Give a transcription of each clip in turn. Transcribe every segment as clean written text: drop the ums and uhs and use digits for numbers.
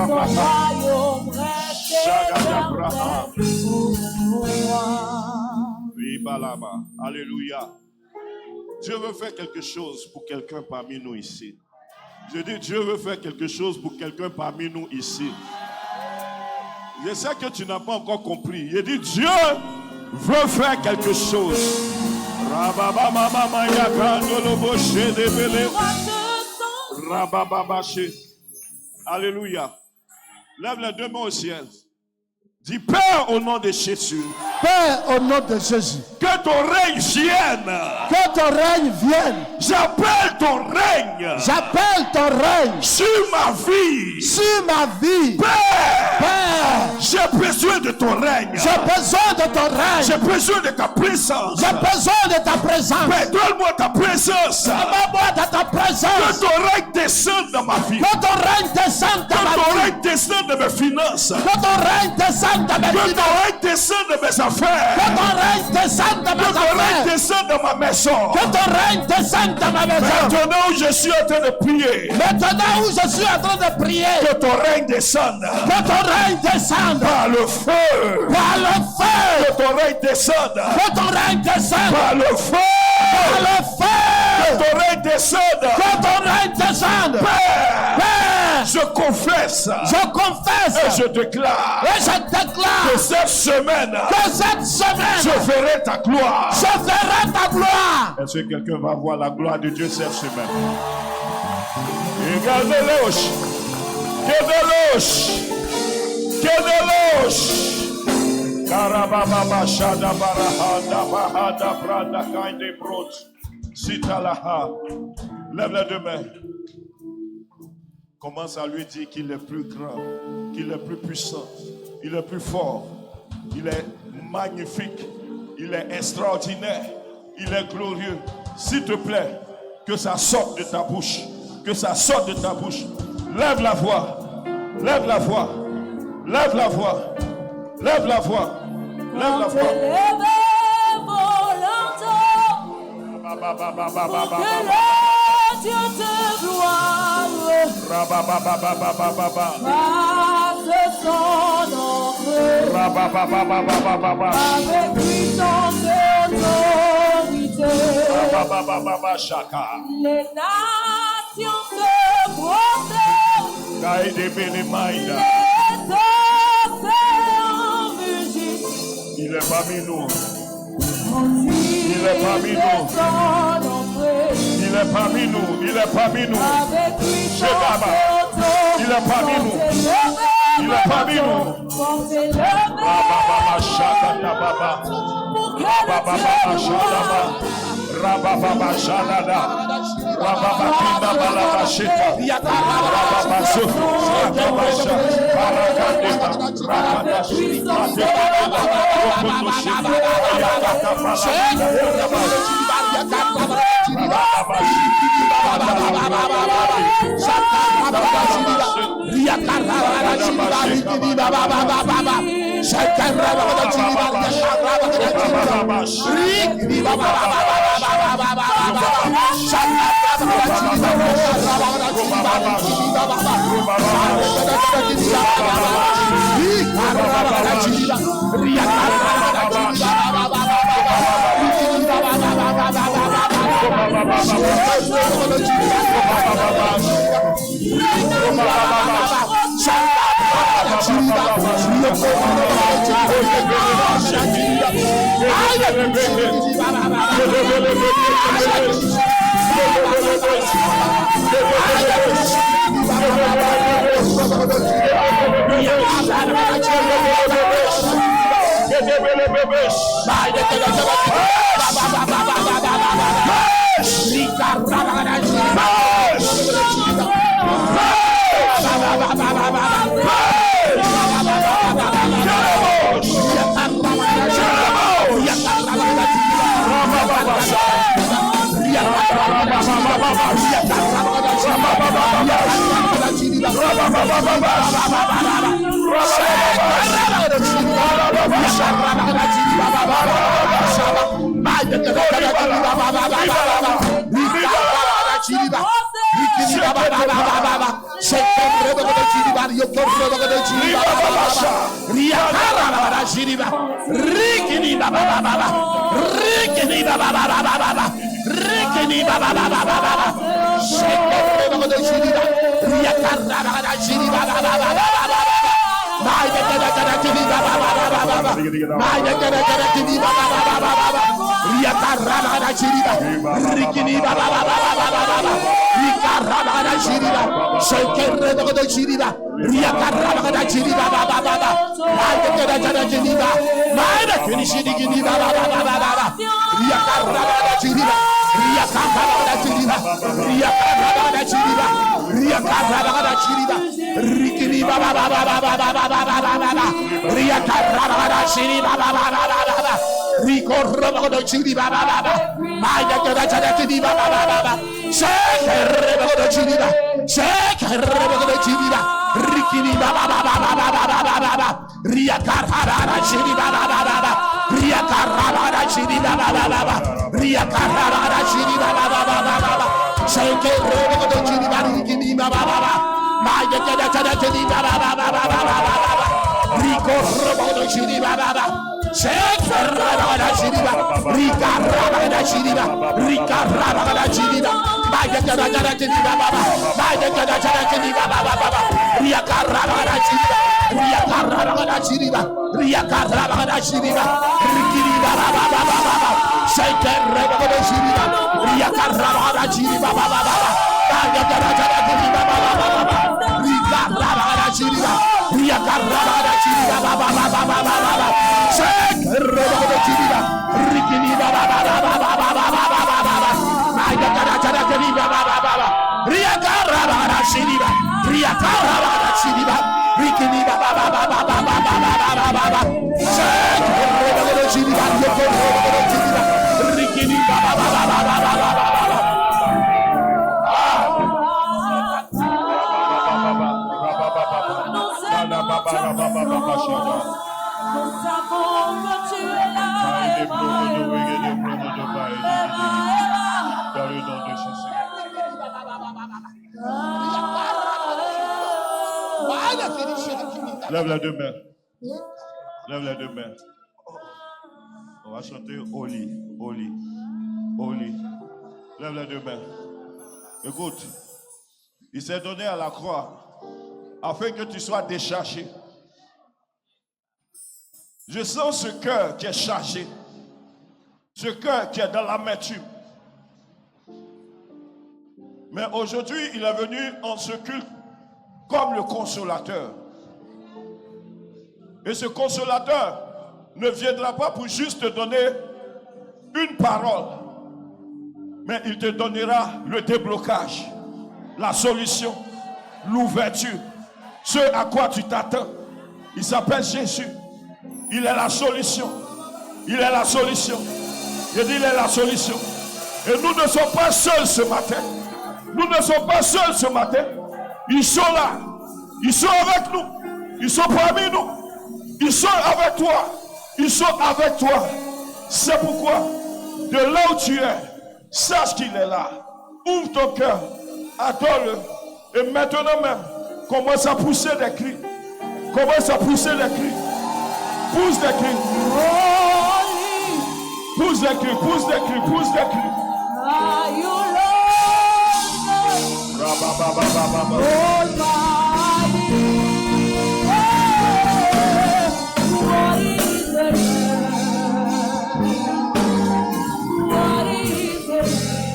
royaume reste éternel pour moi. Alléluia. Dieu veut faire quelque chose pour quelqu'un parmi nous ici. Je dis, Dieu veut faire quelque chose pour quelqu'un parmi nous ici. Je sais que tu n'as pas encore compris. Je dis, Dieu veut faire quelque chose. Alléluia. Lève les deux mains au ciel. Dis, Père, au nom de Jésus. Père, au nom de Jésus. Que ton règne vienne. Que ton règne vienne. J'appelle ton règne. J'appelle ton règne. Sur ma vie. Sur ma vie. Père. Père. J'ai besoin de ton règne. J'ai besoin de ton règne. J'ai besoin de ta présence. J'ai besoin de ta présence. Père, donne-moi ta présence. Donne-moi de ta présence. Que ton règne descende dans ma vie. Que ton règne descende dans ma vie. Que ton règne descende dans mes finances. Que ton règne descende dans mes finances. Que ton règne descende dans mes affaires. Que ton règne descende dans mes affaires. Que ton règne descende dans ma maison. Que ton règne descende dans ma maison. Maintenant où je suis en train de prier. Maintenant où je suis en train de prier. Que ton règne descende. Que ton règne descende. Par le feu. Par le feu. Que ton règne descende. Que ton règne descende. Par le feu. Par le feu. Que ton règne descende. Que ton règne descende. Père. Père. Je confesse. Je confesse. Et je déclare. Et je déclare. Que cette semaine. Que cette semaine. Je ferai ta gloire. Je ferai ta gloire. Est-ce que quelqu'un va voir la gloire de Dieu cette semaine? Regarde-le. Karababa shada barahada bahada brada kainde brot sitalaha. Lève les deux mains. Commence à lui dire qu'il est plus grand, qu'il est plus puissant, il est plus fort, il est magnifique, il est extraordinaire, il est glorieux. S'il te plaît, que ça sorte de ta bouche, que ça sorte de ta bouche. Lève la voix, lève la voix, lève la voix, lève la voix, lève la voix. Dieu te gloire, passe son ombre, avec puissance et autorité, les nations se prosternent, les océans mugissent. Il est parmi nous. Il est parmi nous. Il est parmi nous. Il est parmi nous. Il est parmi nous. Il est parmi nous. Rababa shakata baba. Rababa shadaba. Rababa shadada. Rababa kinda balaba shita. Rababa sufu. Rababa shadaba. Barakadeba. Rakada shita. Rokoto shita. Yakata Shake Lève les deux mains. Lève les deux mains. On va chanter Holy, Holy, Holy. Lève les deux mains. Écoute, il s'est donné à la croix afin que tu sois déchargé. Je sens ce cœur qui est chargé, ce cœur qui est dans l'amertume. Mais aujourd'hui, il est venu en ce culte comme le consolateur. Et ce consolateur ne viendra pas pour juste te donner une parole, mais il te donnera le déblocage, la solution, l'ouverture, ce à quoi tu t'attends. Il s'appelle Jésus. Il est la solution. Il est la solution. Je dis, il est la solution. Et nous ne sommes pas seuls ce matin. Nous ne sommes pas seuls ce matin. Ils sont là. Ils sont avec nous. Ils sont parmi nous. Ils sont avec toi. Ils sont avec toi. C'est pourquoi, de là où tu es, sache qu'il est là. Ouvre ton cœur. Adore-le. Et maintenant même, commence à pousser des cris. Commence à pousser des cris. Pousse des cris. Pousse des cris. Pousse des cris. Pousse des cris.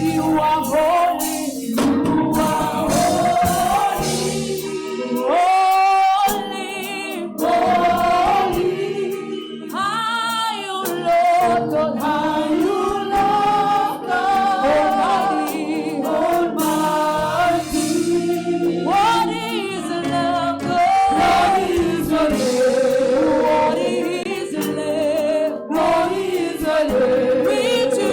You are holy, you are holy, holy, holy. High you Lord God, high you Lord God, almighty, almighty. What is the Lamb God? What is the Lamb? What is the Lamb? What is the Lamb? We to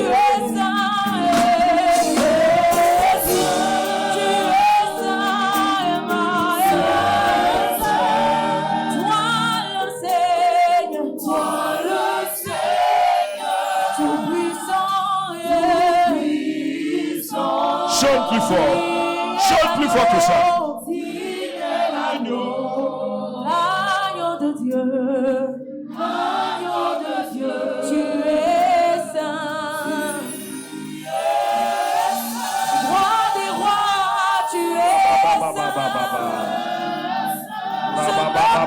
Chante plus fort que ça.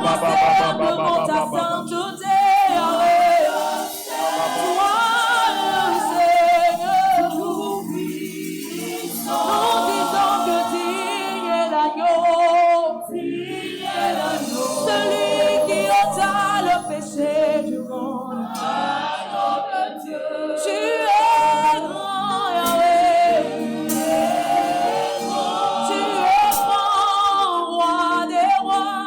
m'assère devant ta sainteté, Yahweh. Toi le Seigneur, nous disons que digne est l'agneau, celui qui ôta le péché du monde. Tu es grand, Yahweh. Tu es grand, roi des rois,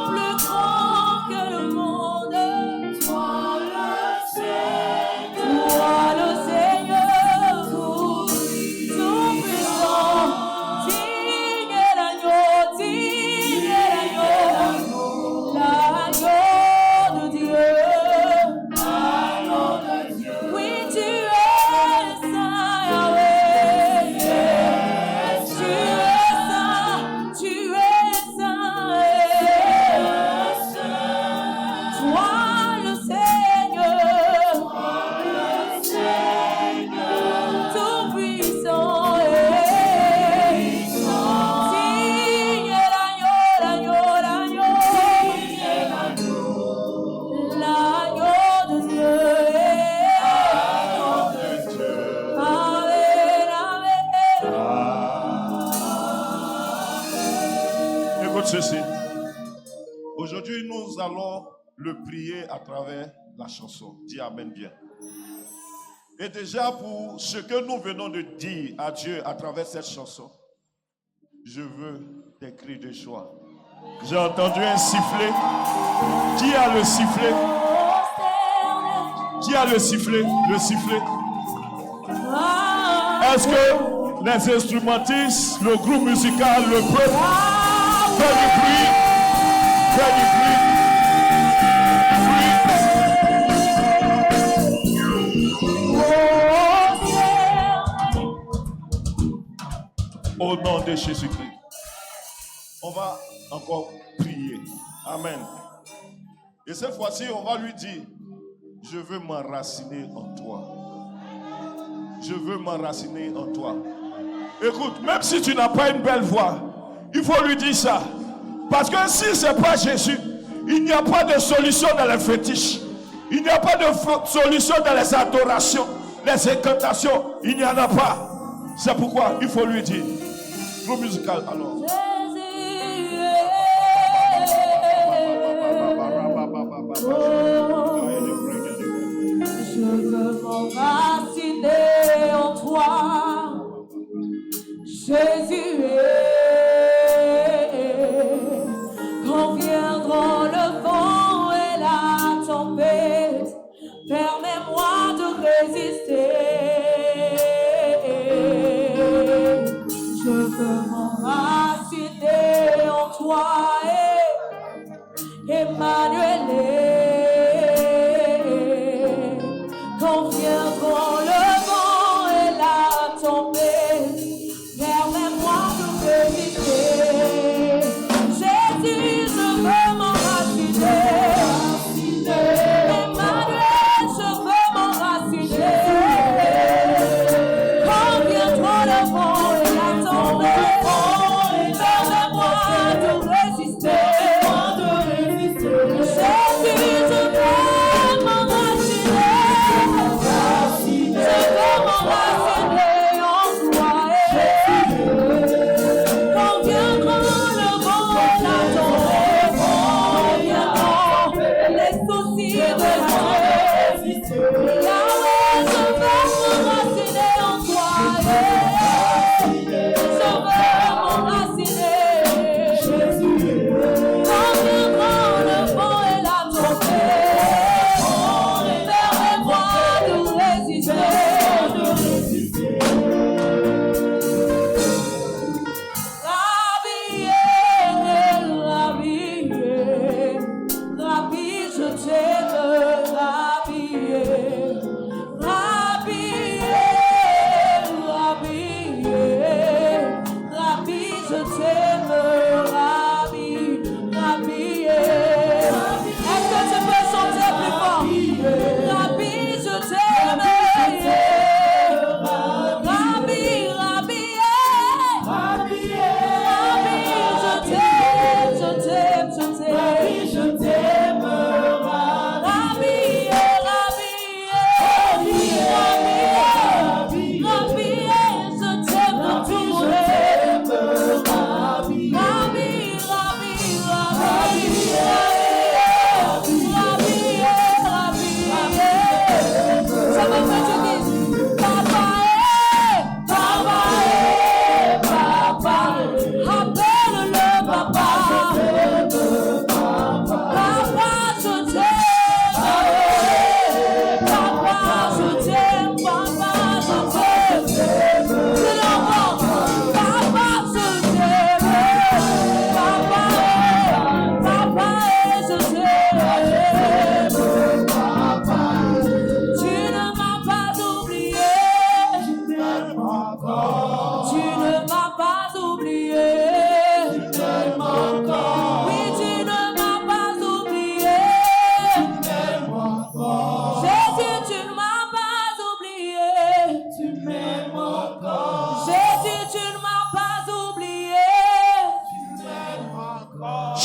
plus grand que le monde. Toi le Seigneur, tout puissant, digne est l'agneau, l'agneau de Dieu. Oui, tu es saint, Yahweh. Tu es saint. Toi le Seigneur, tout puissant, digne est l'agneau de Dieu. Amen, amen. Écoute ceci. Aujourd'hui, nous allons le prier à travers la chanson. Dis Amen bien. Et déjà, pour ce que nous venons de dire à Dieu à travers cette chanson, je veux des cris de joie. J'ai entendu un sifflet. Qui a le sifflet? Qui a le sifflet? Le sifflet. Est-ce que les instrumentistes, le groupe musical, le peuple, fait du bruit? Fait du bruit. Au nom de Jésus-Christ. On va encore prier. Amen. Et cette fois-ci, on va lui dire, je veux m'enraciner en toi. Je veux m'enraciner en toi. Écoute, même si tu n'as pas une belle voix, il faut lui dire ça. Parce que si ce n'est pas Jésus, il n'y a pas de solution dans les fétiches. Il n'y a pas de solution dans les adorations, les incantations. Il n'y en a pas. C'est pourquoi il faut lui dire. Groupe musical alors. Je veux m'enraciner en toi, Jésus. Quand viendront le vent et la tempête, permets-moi de résister. Je veux m'enraciner en toi, Emmanuel. Quand viendront le vent et la tempête, permets-moi de résister. Jésus, je veux m'enraciner. Emmanuel, je veux m'enraciner.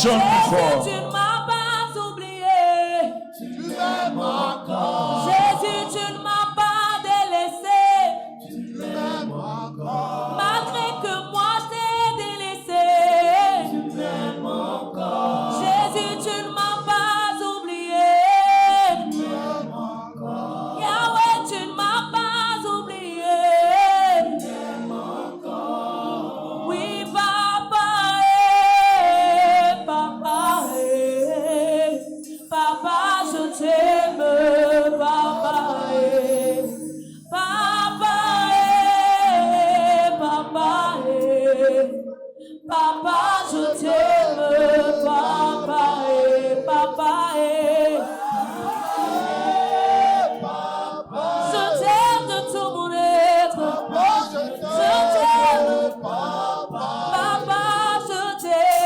Chante plus fort. Tu ne m'as pas oublié. Tu m'aimes encore. Jésus, tu ne m'as pas délaissé. Tu m'aimes encore. Malgré que moi je t'ai délaissé. Tu m'aimes encore. Jésus, tu ne m'as pas oublié. Tu m'aimes encore. Yahweh, tu ne m'as pas oublié. Tu m'aimes encore. Oui, papa, papa, papa, je t'aime, papa, papa, papa, papa, je t'aime, papa, papa, je t'aime de tout mon être. Papa, je t'aime. Papa, Papa, je t'aime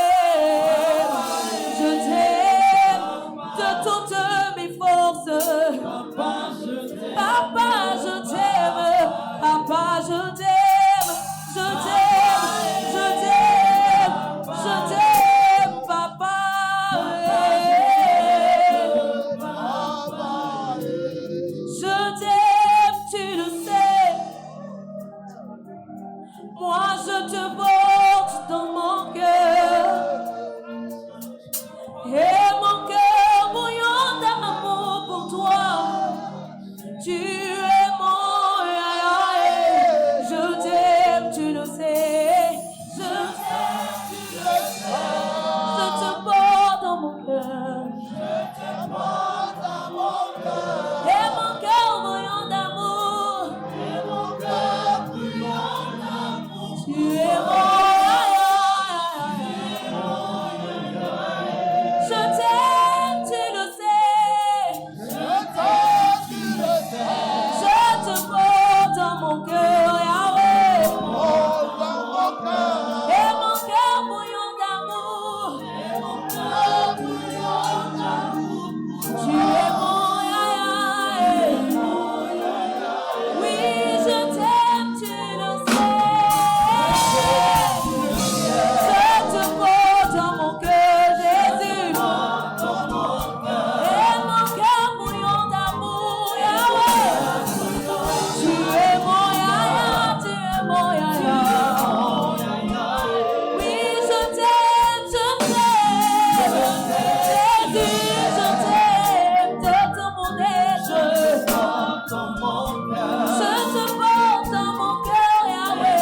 de toutes mes forces. papa, je t'aime. Papa, je t'aime, papa, je t'aime, je t'aime, je t'aime, je t'aime, papa. Je t'aime, tu le sais. Moi, je te porte dans mon cœur. Et mon cœur bouillant d'amour pour toi. Tu es mon yaya. Je t'aime, tu le sais. Je t'aime, tu le sais. Je te porte dans mon cœur. Et mon cœur bouillant d'amour. Tu es mon je t'aime, tu le sais. Je te porte dans mon cœur, Yahweh. Et mon cœur bouillant d'amour. Tu es mon Yahweh. Oui, je t'aime, tu le sais. Je te porte dans mon cœur, Jésus. Et mon cœur bouillant d'amour, Yahweh. Tu es mon Yahya, tu es mon Yahya. Oui, je t'aime, Jésus, je t'aime de tout mon être. Je te porte dans mon cœur, Yahweh.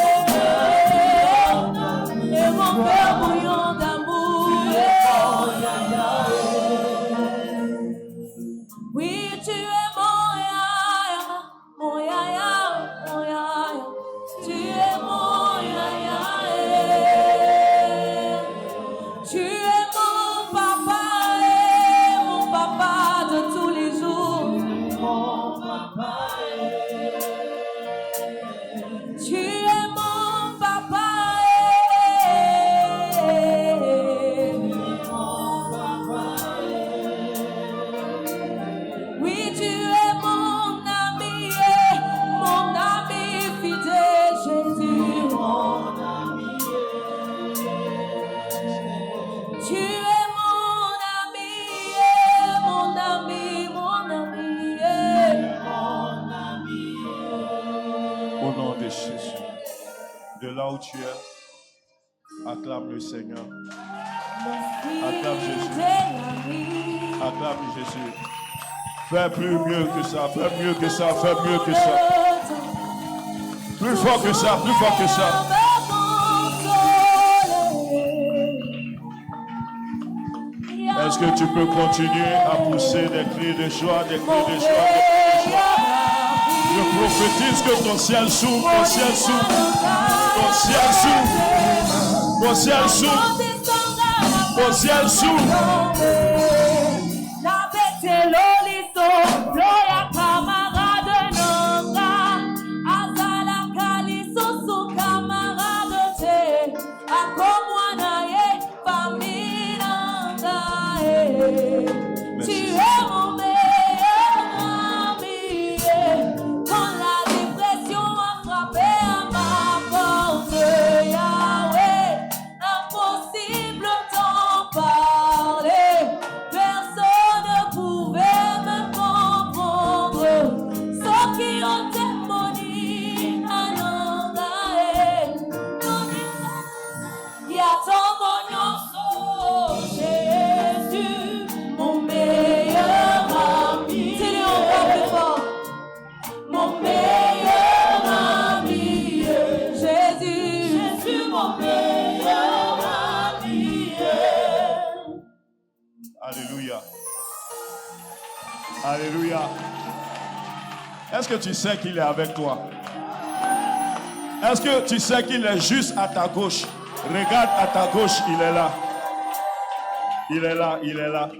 Et mon cœur bouillant d'amour. Oui, tu es mon Yahya, mon Yahya, mon Yahya. Tu es mon Yahya. Tu es mon papa de tous les jours. Tu es mon papa. Oui, tu es mon ami fidèle, Jésus. Tu es mon ami, mon ami. Au nom de Jésus. De là où tu es, acclame le Seigneur. Acclame Jésus. Acclame Jésus. Fais plus mieux que ça, fais mieux que ça, fais mieux que ça. Plus fort que ça, plus fort que ça. Est-ce que tu peux continuer à pousser des cris de joie, des cris de joie, des cris de joie? Je prophétise que ton ciel s'ouvre, ton ciel s'ouvre, ton ciel s'ouvre, ton ciel s'ouvre, ton ciel s'ouvre. La bête et l'oliso, l'oya camarade nonga, azala kaliso su camarade te, akomwana ye famille nanga. Tu es mon meilleur ami. Quand la dépression a frappé à ma porte, Yahweh, impossible t'en pas. Alléluia. Est-ce que tu sais qu'il est avec toi? Est-ce que tu sais qu'il est juste à ta gauche? Regarde à ta gauche, il est là. Il est là, il est là.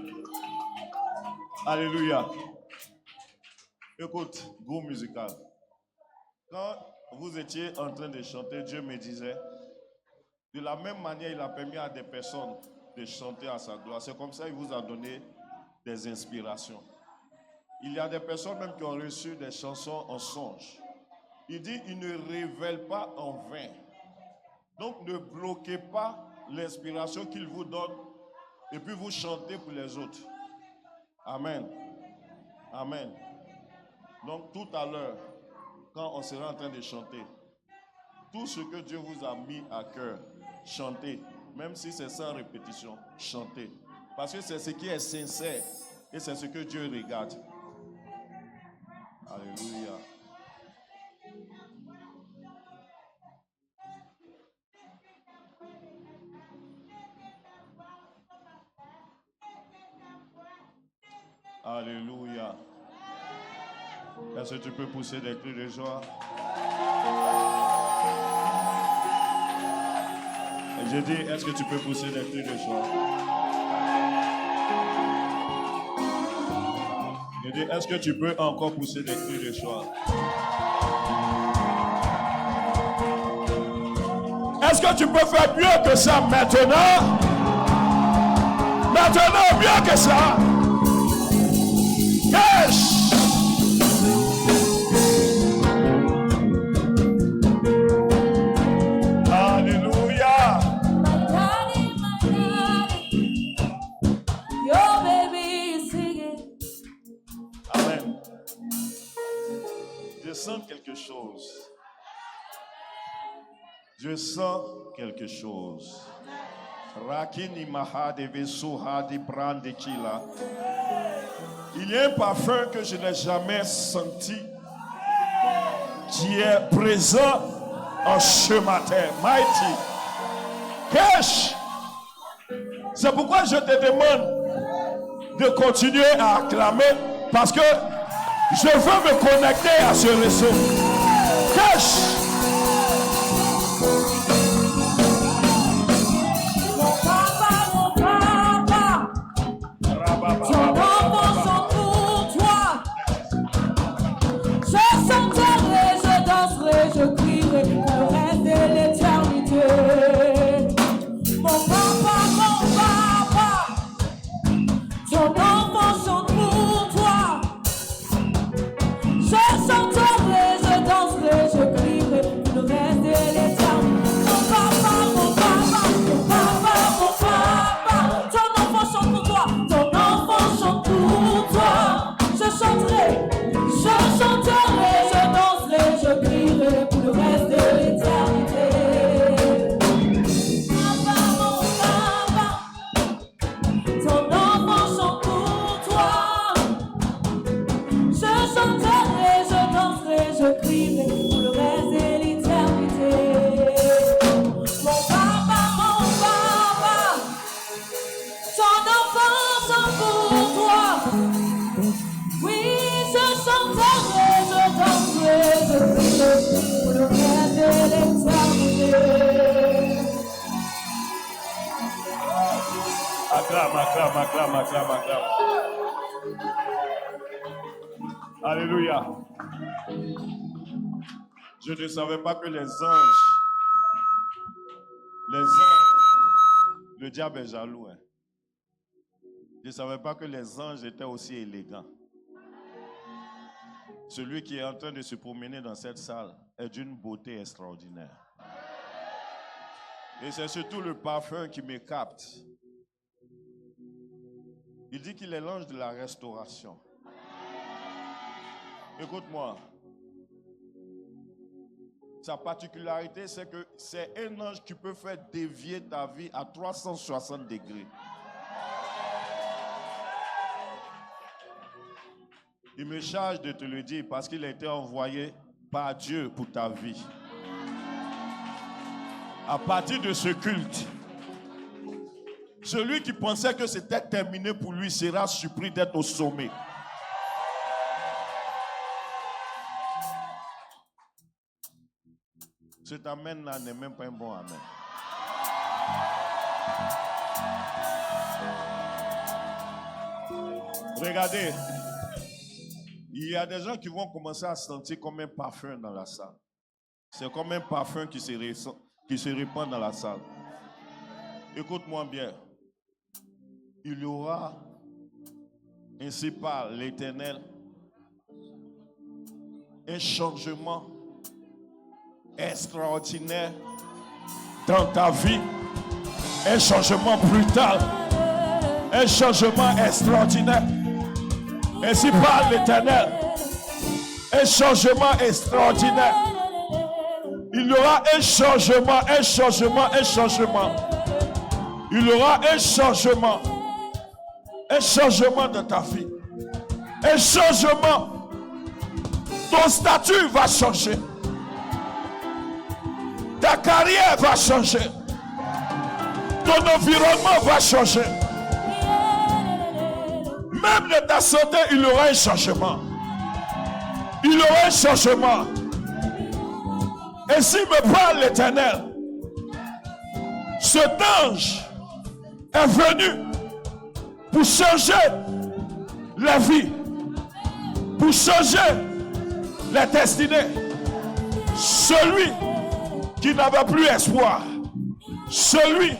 Alléluia. Écoute, groupe musical. Quand vous étiez en train de chanter, Dieu me disait, de la même manière, il a permis à des personnes de chanter à sa gloire. C'est comme ça qu'il vous a donné des inspirations. Il y a des personnes même qui ont reçu des chansons en songe. Il dit, il ne révèle pas en vain. Donc, ne bloquez pas l'inspiration qu'il vous donne et puis vous chantez pour les autres. Amen. Amen. Donc, tout à l'heure, quand on sera en train de chanter, tout ce que Dieu vous a mis à cœur, chantez. Même si c'est sans répétition, chantez. Parce que c'est ce qui est sincère et c'est ce que Dieu regarde. Alléluia. Alléluia. Est-ce que tu peux pousser des cris de joie? Je dis, est-ce que tu peux pousser des cris de joie? Je dis, est-ce que tu peux encore pousser des cris de joie? Est-ce que tu peux faire mieux que ça maintenant? Maintenant, mieux que ça. Yes! Alléluia! My daddy, your baby is singing. Amen. Je sens quelque chose. Je sens quelque chose. Rakini mahade vesuhadi brande kila. Il y a un parfum que je n'ai jamais senti qui est présent en ce matin. Mighty. Cash. C'est pourquoi je te demande de continuer à acclamer parce que je veux me connecter à ce réseau. Cash. Je crierai le reste de l'éternité. Mon papa, ton enfant chante pour toi. Je chanterai, je danserai, je crierai le reste de l'éternité. Mon papa, ton enfant chante pour toi. Ton enfant chante pour toi. Je chanterai, je danserai, je crierai pour le reste de l'éternité. Papa, ton enfant chante pour toi. Je chanterai, je danserai, je crierai pour le reste de l'éternité. Mon papa, ton enfant chante pour toi. Oui, je chanterai, je danserai, je crierai pour le reste de l'éternité. Acclame, acclame, acclame, acclame, acclame. Alléluia. Je ne savais pas que les anges, le diable est jaloux. Hein. Je ne savais pas que les anges étaient aussi élégants. Celui qui est en train de se promener dans cette salle est d'une beauté extraordinaire. Et c'est surtout le parfum qui me capte. Il dit qu'il est l'ange de la restauration. Écoute-moi. Sa particularité, c'est que c'est un ange qui peut faire dévier ta vie à 360 degrés. Il me charge de te le dire parce qu'il a été envoyé par Dieu pour ta vie. À partir de ce culte, celui qui pensait que c'était terminé pour lui sera surpris d'être au sommet. Cet amen-là n'est même pas un bon amen. Regardez, il y a des gens qui vont commencer à sentir comme un parfum dans la salle. C'est comme un parfum qui se répand dans la salle. Écoute-moi bien. Il y aura, ainsi par l'Éternel, un changement extraordinaire dans ta vie. Un changement brutal. Un changement extraordinaire. Ainsi par l'Éternel. Un changement extraordinaire. Il y aura un changement, un changement, un changement. Il y aura un changement. Un changement de ta vie. Un changement. Ton statut va changer. Ta carrière va changer. Ton environnement va changer. Même de ta santé, il y aura un changement. Il y aura un changement. Et s'il me parle l'Éternel, cet ange est venu pour changer la vie, pour changer la destinée. Celui qui n'avait plus espoir, celui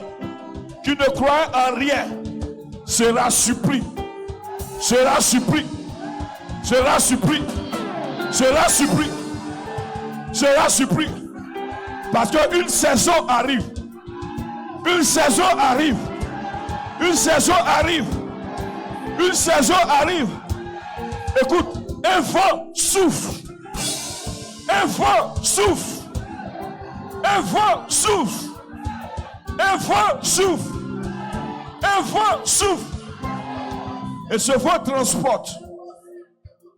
qui ne croyait en rien, sera surpris, sera surpris, sera surpris, sera surpris, sera surpris. Parce qu'une saison arrive, une saison arrive, une saison arrive, une saison arrive. Écoute, un vent souffle, un vent souffle, un vent souffle, un vent souffle, un vent souffle. Et ce vent transporte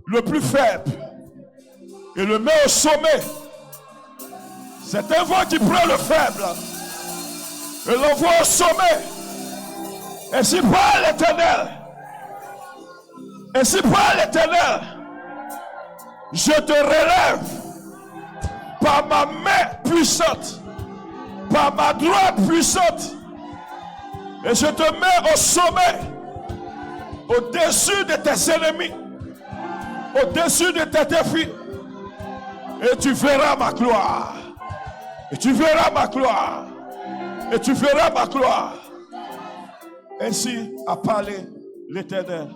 le plus faible et le met au sommet. C'est un vent qui prend le faible et l'envoie au sommet. Et si par l'Éternel, et si par l'Éternel, je te relève par ma main puissante, par ma droite puissante, et je te mets au sommet, au-dessus de tes ennemis, au-dessus de tes défis, et tu verras ma gloire. Et tu verras ma gloire. Et tu verras ma gloire. Ainsi a parlé l'Éternel.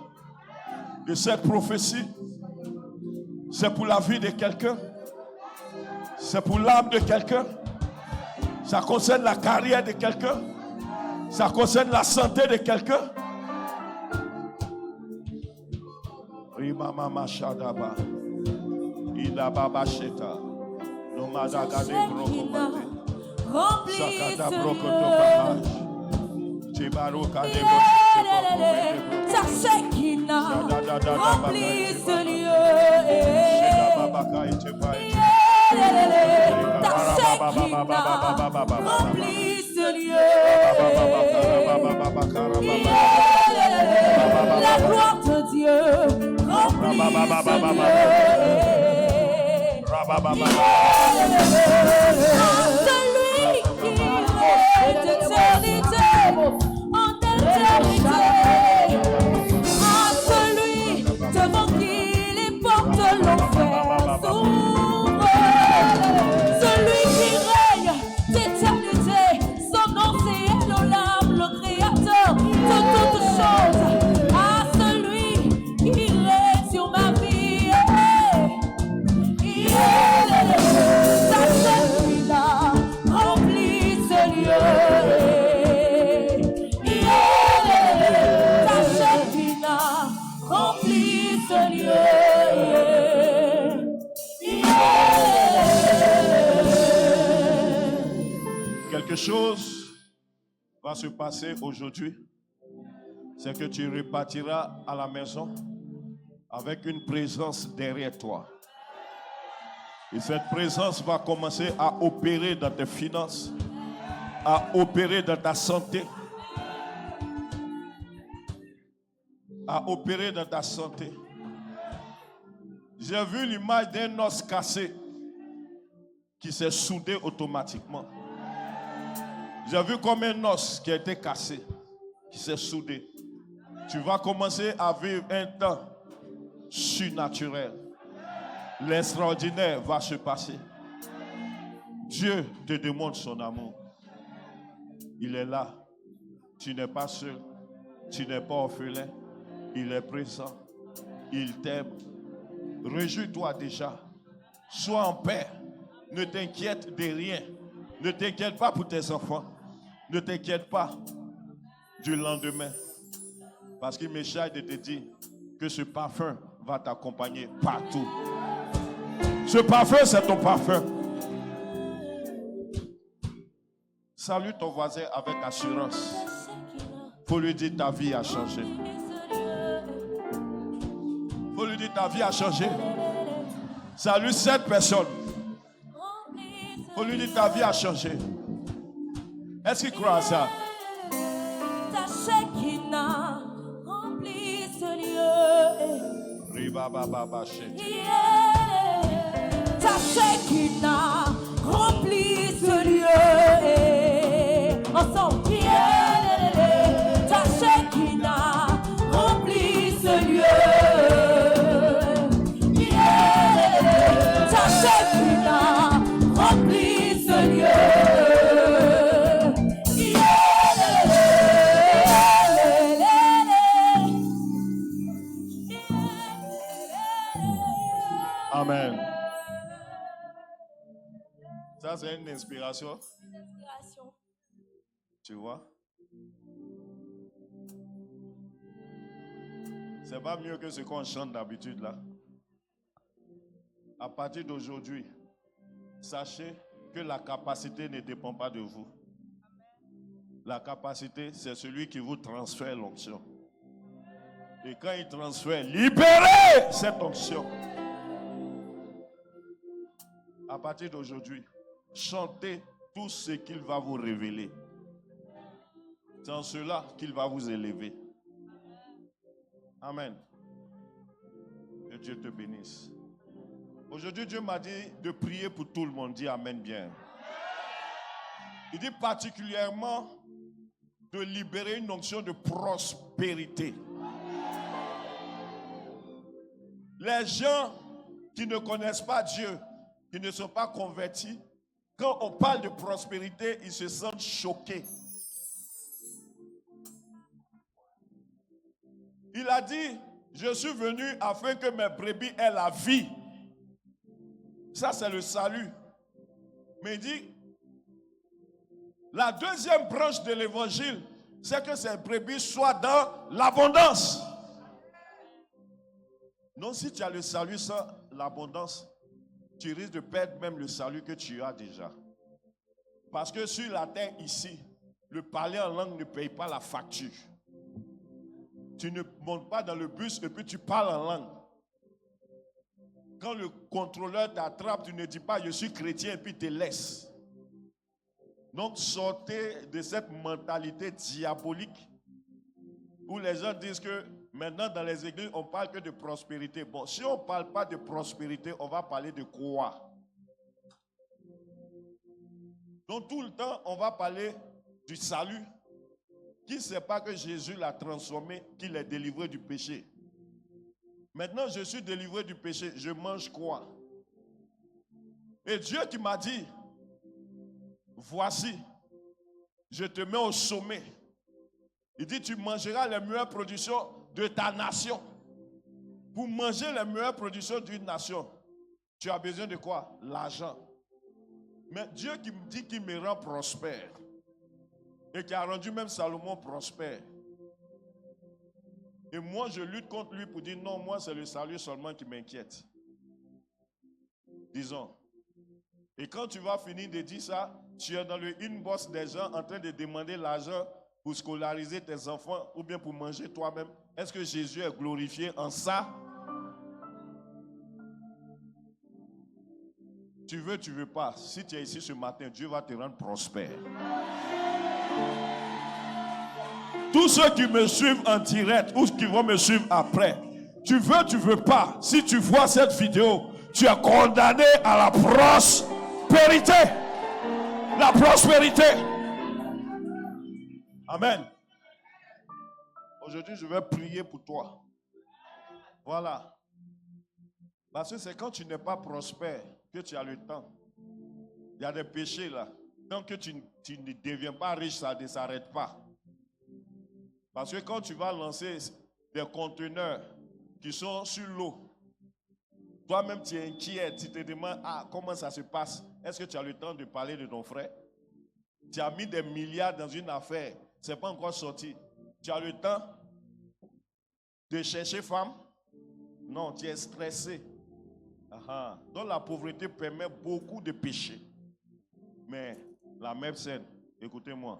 Et cette prophétie, c'est pour la vie de quelqu'un. C'est pour l'âme de quelqu'un. Ça concerne la carrière de quelqu'un. Ça concerne la santé de quelqu'un. Rimama Shadaba. Ida Baba Sheta. Remplis ce lieu. Ta Shekinah remplis ce lieu. Ta Shekinah remplis ce lieu. La gloire de Dieu remplit ce lieu. Celui qui règne d'éternité en éternité, à celui devant qui les portes de l'enfer s'ouvrent, celui qui règne d'éternité, son nom c'est Elohim, le créateur de toutes choses, à celui qui règne sur ma vie. Ta Shekinah remplit ce lieu. Ta Shekinah remplit ce lieu. Quelque chose va se passer aujourd'hui. C'est que tu repartiras à la maison avec une présence derrière toi. Et cette présence va commencer à opérer dans tes finances, à opérer dans ta santé, à opérer dans ta santé, J'ai vu l'image d'un os cassé qui s'est soudé automatiquement. J'ai vu comme un os qui a été cassé, qui s'est soudé. Tu vas commencer à vivre un temps surnaturel. L'extraordinaire va se passer. Dieu te demande son amour. Il est là. Tu n'es pas seul. Tu n'es pas orphelin. Il est présent. Il t'aime. Réjouis-toi déjà. Sois en paix. Ne t'inquiète de rien. Ne t'inquiète pas pour tes enfants. Ne t'inquiète pas du lendemain. Parce qu'il m'échappe de te dire que ce parfum va t'accompagner partout. Ce parfum, c'est ton parfum. Salue ton voisin avec assurance. Faut lui dire ta vie a changé. Faut lui dire ta vie a changé. Salue cette personne. Faut lui dire ta vie a changé. Est-ce qu'il croit à ça? Ta Shekinah remplit ce lieu. Ta Shekinah remplit ce lieu. Ensemble. Ta Shekinah remplit ce lieu. Ta Shekinah remplit ce lieu. Amen. Ça, c'est une inspiration. Tu vois? C'est pas mieux que ce qu'on chante d'habitude là. À partir d'aujourd'hui, sachez que la capacité ne dépend pas de vous. La capacité, c'est celui qui vous transfère l'onction. Et quand il transfère, libérez cette onction. À partir d'aujourd'hui, chantez tout ce qu'il va vous révéler. C'est en cela qu'il va vous élever. Amen. Que Dieu te bénisse. Aujourd'hui, Dieu m'a dit de prier pour tout le monde. Dis Amen bien. Il dit particulièrement de libérer une onction de prospérité. Les gens qui ne connaissent pas Dieu, qui ne sont pas convertis, quand on parle de prospérité, ils se sentent choqués. Il a dit, je suis venu afin que mes brebis aient la vie. Ça, c'est le salut. Mais il dit, la deuxième branche de l'évangile, c'est que ces brebis soient dans l'abondance. Non, si tu as le salut sans l'abondance, tu risques de perdre même le salut que tu as déjà. Parce que sur la terre ici, le parler en langue ne paye pas la facture. Tu ne montes pas dans le bus et puis tu parles en langue. Quand le contrôleur t'attrape, tu ne dis pas je suis chrétien et puis te laisse. Donc sortez de cette mentalité diabolique où les gens disent que maintenant dans les églises on parle que de prospérité. Bon, si on ne parle pas de prospérité, on va parler de quoi? Donc tout le temps on va parler du salut. Qui ne sait pas que Jésus l'a transformé, qu'il est délivré du péché? Maintenant, je suis délivré du péché, je mange quoi? Et Dieu qui m'a dit, voici, je te mets au sommet. Il dit, tu mangeras les meilleures productions de ta nation. Pour manger les meilleures productions d'une nation, tu as besoin de quoi? L'argent. Mais Dieu qui me dit qu'il me rend prospère. Et qui a rendu même Salomon prospère. Et moi, je lutte contre lui pour dire non, moi, c'est le salut seulement qui m'inquiète. Disons. Et quand tu vas finir de dire ça, tu es dans le inbox des gens en train de demander l'argent pour scolariser tes enfants ou bien pour manger toi-même. Est-ce que Jésus est glorifié en ça? Tu veux, tu veux pas. Si tu es ici ce matin, Dieu va te rendre prospère. Tous ceux qui me suivent en direct ou qui vont me suivre après, Tu veux pas. Si tu vois cette vidéo, tu es condamné à la prospérité. La prospérité. Amen. Aujourd'hui, je vais prier pour toi. Voilà. Parce que c'est quand tu n'es pas prospère que tu as le temps. Il y a des péchés là. Tant que tu ne deviens pas riche, ça ne s'arrête pas. Parce que quand tu vas lancer des conteneurs qui sont sur l'eau, toi-même tu es inquiet, tu te demandes comment ça se passe. Est-ce que tu as le temps de parler de ton frère? Tu as mis des milliards dans une affaire, ce n'est pas encore sorti. Tu as le temps de chercher femme? Non, tu es stressé. Donc la pauvreté permet beaucoup de péchés. Mais la même scène, écoutez-moi,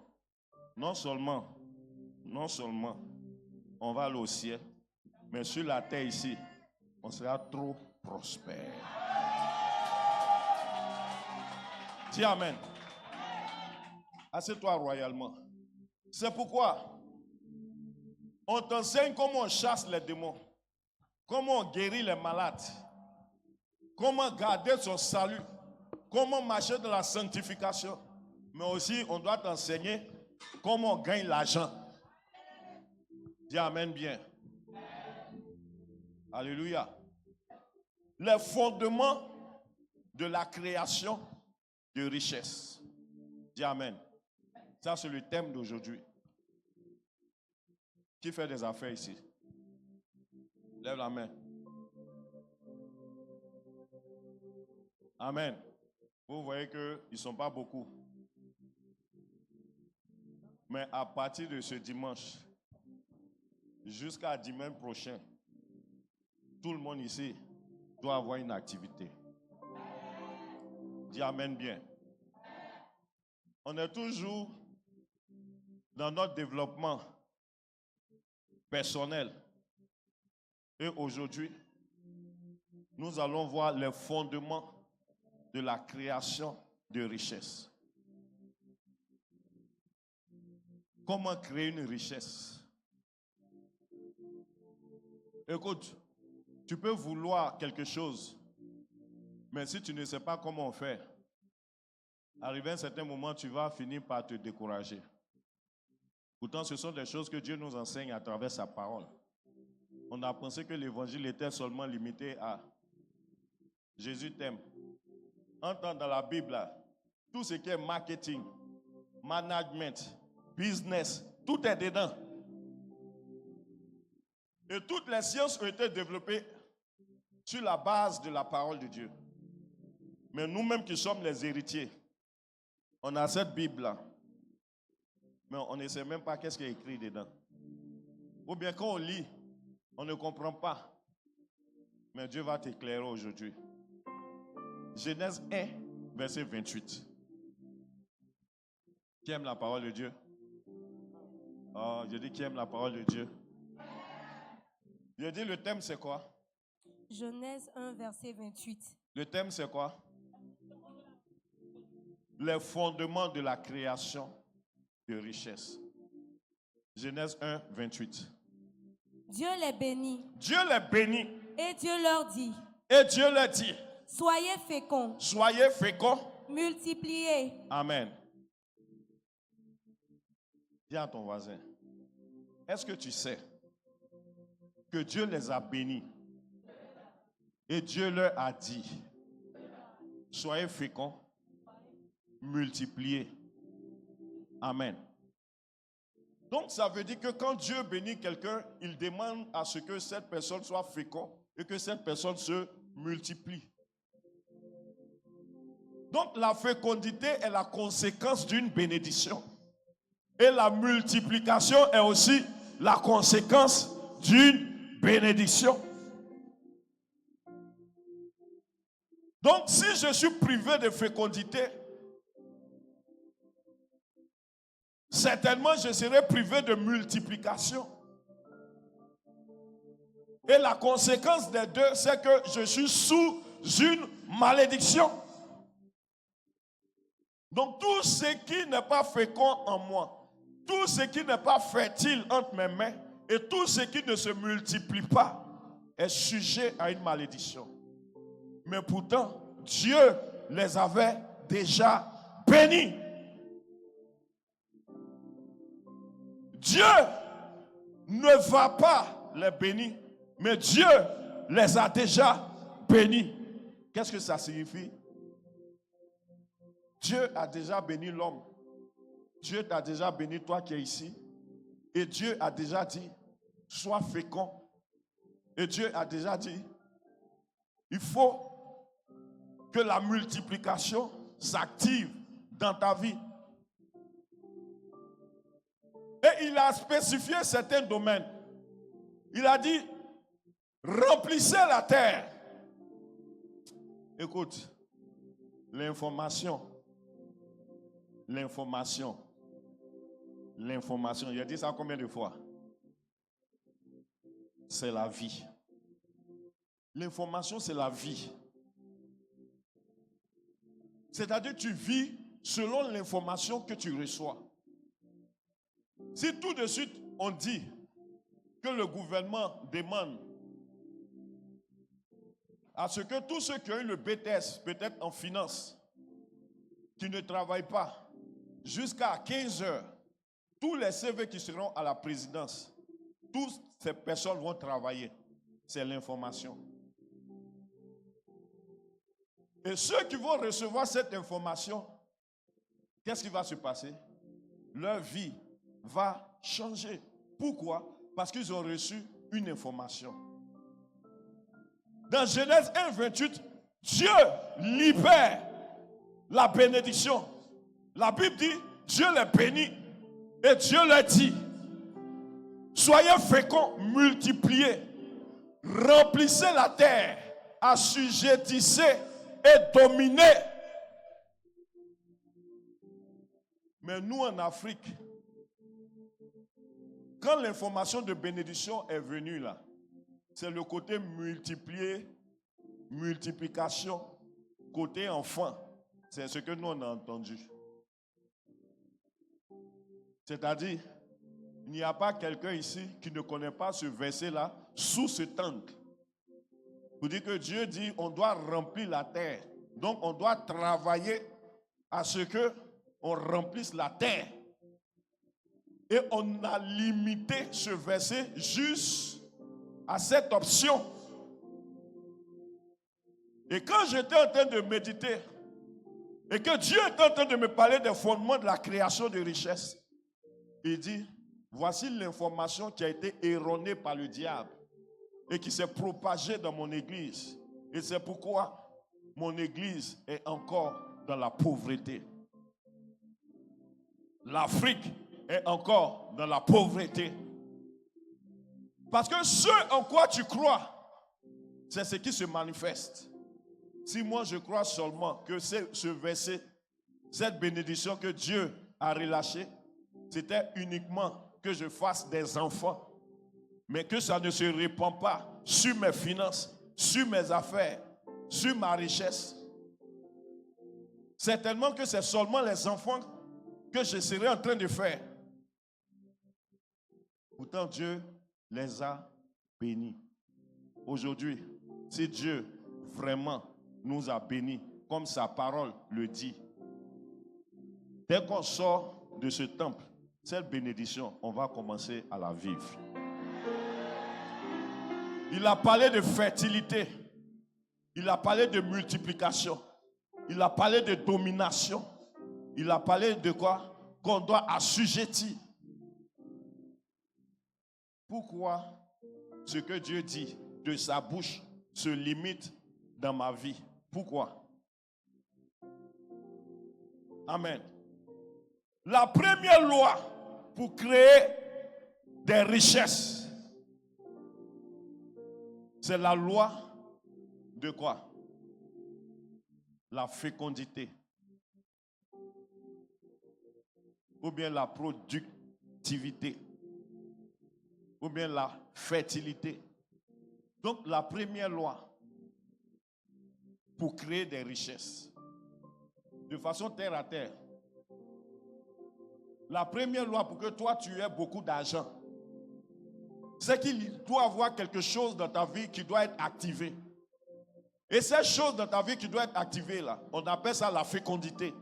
non seulement on va aller au ciel, mais sur la terre ici, on sera trop prospère. Dis amen. Assieds-toi royalement. C'est pourquoi on t'enseigne comment on chasse les démons, comment on guérit les malades, comment garder son salut, comment marcher dans la sanctification. Mais aussi, on doit t'enseigner comment on gagne l'argent. Dis amen bien. Alléluia. Les fondements de la création de richesse. Dis amen. Ça, c'est le thème d'aujourd'hui. Qui fait des affaires ici? Lève la main. Amen. Vous voyez qu'ils ne sont pas beaucoup. Mais à partir de ce dimanche, jusqu'à dimanche prochain, tout le monde ici doit avoir une activité. Dis amen bien. On est toujours dans notre développement personnel. Et aujourd'hui, nous allons voir les fondements de la création de richesse. Comment créer une richesse? Écoute, tu peux vouloir quelque chose, mais si tu ne sais pas comment faire, arrivé à un certain moment, tu vas finir par te décourager. Pourtant, ce sont des choses que Dieu nous enseigne à travers sa parole. On a pensé que l'évangile était seulement limité à Jésus t'aime. Entends dans la Bible, là, tout ce qui est marketing, management, business, tout est dedans. Et toutes les sciences ont été développées sur la base de la parole de Dieu. Mais nous-mêmes qui sommes les héritiers, on a cette Bible-là, mais on ne sait même pas qu'est-ce qui est écrit dedans. Ou bien quand on lit, on ne comprend pas. Mais Dieu va t'éclairer aujourd'hui. Genèse 1, verset 28. Qui aime la parole de Dieu? Oh, je dis qui aime la parole de Dieu? Je dis le thème c'est quoi? Genèse 1, verset 28. Le thème c'est quoi? Les fondements de la création de richesse. Genèse 1, 28. Dieu les bénit. Dieu les bénit. Et Dieu leur dit. Et Dieu leur dit. Soyez féconds. Soyez féconds. Multipliez. Amen. Dis à ton voisin. Est-ce que tu sais que Dieu les a bénis? Et Dieu leur a dit. Soyez féconds. Multipliez. Amen. Donc ça veut dire que quand Dieu bénit quelqu'un, il demande à ce que cette personne soit féconde et que cette personne se multiplie. Donc la fécondité est la conséquence d'une bénédiction. Et la multiplication est aussi la conséquence d'une bénédiction. Donc si je suis privé de fécondité, certainement je serai privé de multiplication. Et la conséquence des deux, c'est que je suis sous une malédiction. Donc tout ce qui n'est pas fécond en moi, tout ce qui n'est pas fertile entre mes mains, et tout ce qui ne se multiplie pas, est sujet à une malédiction. Mais pourtant, Dieu les avait déjà bénis. Dieu ne va pas les bénir, mais Dieu les a déjà bénis. Qu'est-ce que ça signifie? Dieu a déjà béni l'homme. Dieu t'a déjà béni, toi qui es ici. Et Dieu a déjà dit, sois fécond. Et Dieu a déjà dit, il faut que la multiplication s'active dans ta vie. Et il a spécifié certains domaines. Il a dit, remplissez la terre. Écoute, l'information, il a dit ça combien de fois? C'est la vie. L'information, c'est la vie. C'est-à-dire que tu vis selon l'information que tu reçois. Si tout de suite on dit que le gouvernement demande à ce que tous ceux qui ont eu le BTS, peut-être en finance, qui ne travaillent pas, jusqu'à 15 heures, tous les CV qui seront à la présidence, toutes ces personnes vont travailler. C'est l'information. Et ceux qui vont recevoir cette information, qu'est-ce qui va se passer? Leur vie va changer. Pourquoi? Parce qu'ils ont reçu une information. Dans Genèse 1, 28, Dieu libère la bénédiction. La Bible dit, Dieu les bénit. Et Dieu leur dit, soyez féconds, multipliez, remplissez la terre, assujettissez et dominez. Mais nous en Afrique, quand l'information de bénédiction est venue là, c'est le côté multiplier, multiplication, côté enfant. C'est ce que nous on a entendu. C'est-à-dire, il n'y a pas quelqu'un ici qui ne connaît pas ce verset-là sous cet angle. Vous dites que Dieu dit on doit remplir la terre. Donc on doit travailler à ce que on remplisse la terre. Et on a limité ce verset juste à cette option. Et quand j'étais en train de méditer, et que Dieu était en train de me parler des fondements de la création de richesses, il dit, voici l'information qui a été erronée par le diable et qui s'est propagée dans mon église. Et c'est pourquoi mon église est encore dans la pauvreté. L'Afrique est encore dans la pauvreté. Parce que ce en quoi tu crois, c'est ce qui se manifeste. Si moi je crois seulement que ce verset, cette bénédiction que Dieu a relâchée, c'était uniquement que je fasse des enfants, mais que ça ne se répand pas sur mes finances, sur mes affaires, sur ma richesse. Certainement que c'est seulement les enfants que je serai en train de faire. Pourtant, Dieu les a bénis. Aujourd'hui, si Dieu vraiment nous a bénis, comme sa parole le dit, dès qu'on sort de ce temple, cette bénédiction, on va commencer à la vivre. Il a parlé de fertilité. Il a parlé de multiplication. Il a parlé de domination. Il a parlé de quoi? Qu'on doit assujettir. Pourquoi ce que Dieu dit de sa bouche se limite dans ma vie? Pourquoi? Amen. La première loi pour créer des richesses, c'est la loi de quoi? La fécondité. Ou bien la productivité. Ou bien la fertilité. Donc la première loi pour créer des richesses, de façon terre à terre, la première loi pour que toi tu aies beaucoup d'argent, c'est qu'il doit y avoir quelque chose dans ta vie qui doit être activé. Et cette chose dans ta vie qui doit être activée là, on appelle ça la fécondité,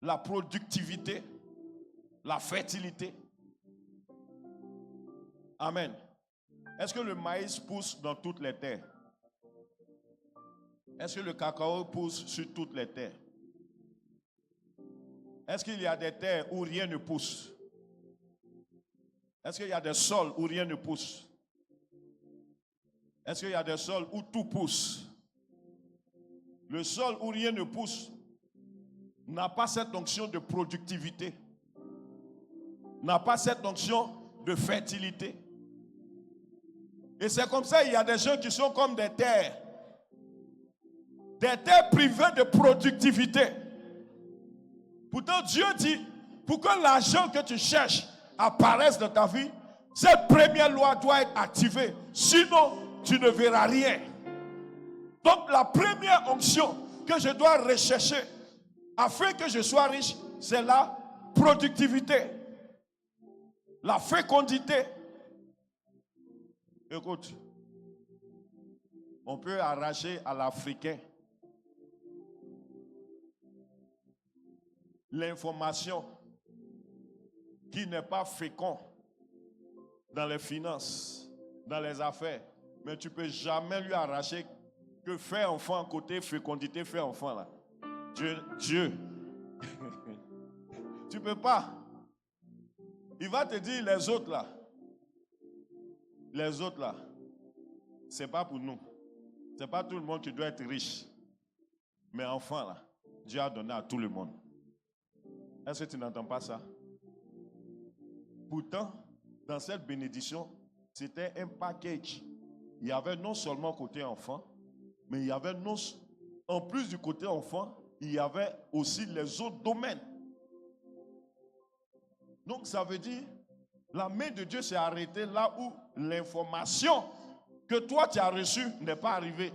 la productivité, la fertilité. Amen. Est-ce que le maïs pousse dans toutes les terres? Est-ce que le cacao pousse sur toutes les terres? Est-ce qu'il y a des terres où rien ne pousse? Est-ce qu'il y a des sols où rien ne pousse? Est-ce qu'il y a des sols où tout pousse? Le sol où rien ne pousse n'a pas cette onction de productivité, n'a pas cette onction de fertilité. Et c'est comme ça, il y a des gens qui sont comme des terres privées de productivité. Pourtant, Dieu dit, pour que l'argent que tu cherches apparaisse dans ta vie, cette première loi doit être activée. Sinon, tu ne verras rien. Donc, la première onction que je dois rechercher afin que je sois riche, c'est la productivité, la fécondité. Écoute, on peut arracher à l'Africain l'information qui n'est pas fécond dans les finances, dans les affaires, mais tu ne peux jamais lui arracher que faire enfant côté fécondité, faire enfant là. Dieu. Tu ne peux pas. Il va te dire les autres là, ce n'est pas pour nous. Ce n'est pas tout le monde qui doit être riche. Mais enfant là, Dieu a donné à tout le monde. Est-ce que tu n'entends pas ça? Pourtant, dans cette bénédiction, c'était un package. Il y avait non seulement côté enfant, mais il y avait en plus du côté enfant, il y avait aussi les autres domaines. Donc ça veut dire, la main de Dieu s'est arrêtée là où l'information que toi tu as reçue n'est pas arrivée.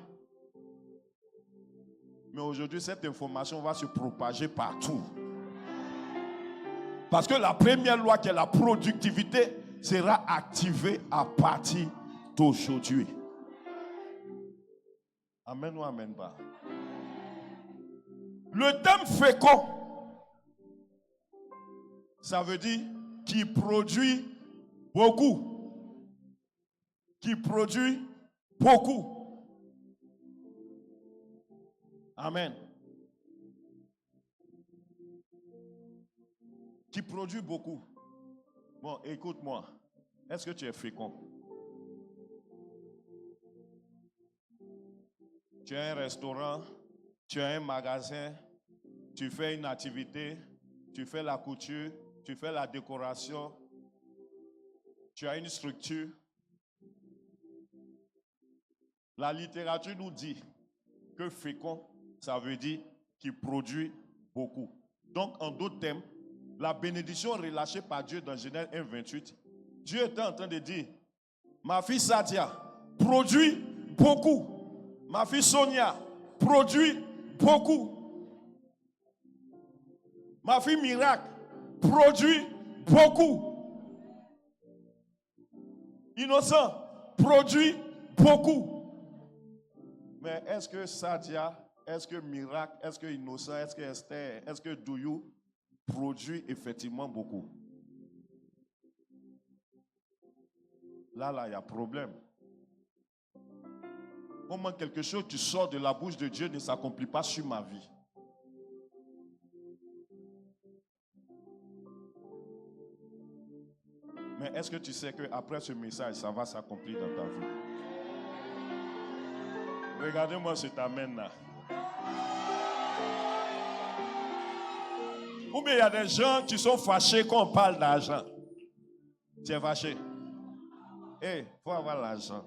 Mais aujourd'hui, cette information va se propager partout. Parce que la première loi qui est la productivité sera activée à partir d'aujourd'hui. Amen ou amen pas. Le terme fécond, ça veut dire qui produit beaucoup. Qui produit beaucoup. Amen. Qui produit beaucoup. Bon, écoute-moi. Est-ce que tu es fécond? Tu as un restaurant, tu as un magasin, tu fais une activité, tu fais la couture, tu fais la décoration, tu as une structure. La littérature nous dit que fécond, ça veut dire qui produit beaucoup. Donc, en d'autres termes, la bénédiction relâchée par Dieu dans Genèse 1:28, Dieu était en train de dire, ma fille Sadia produit beaucoup. Ma fille Sonia produit beaucoup. Ma fille Miracle produit beaucoup. Innocent produit beaucoup. Mais est-ce que Sadia, est-ce que Miracle, est-ce que Innocent, est-ce que Esther, est-ce que Douyou produit effectivement beaucoup? Là, il y a problème. Comment quelque chose qui sort de la bouche de Dieu ne s'accomplit pas sur ma vie? Mais est-ce que tu sais qu'après ce message, ça va s'accomplir dans ta vie? Regardez-moi cet amen là. Ou bien il y a des gens qui sont fâchés quand on parle d'argent. Tu es fâché? Il faut avoir l'argent.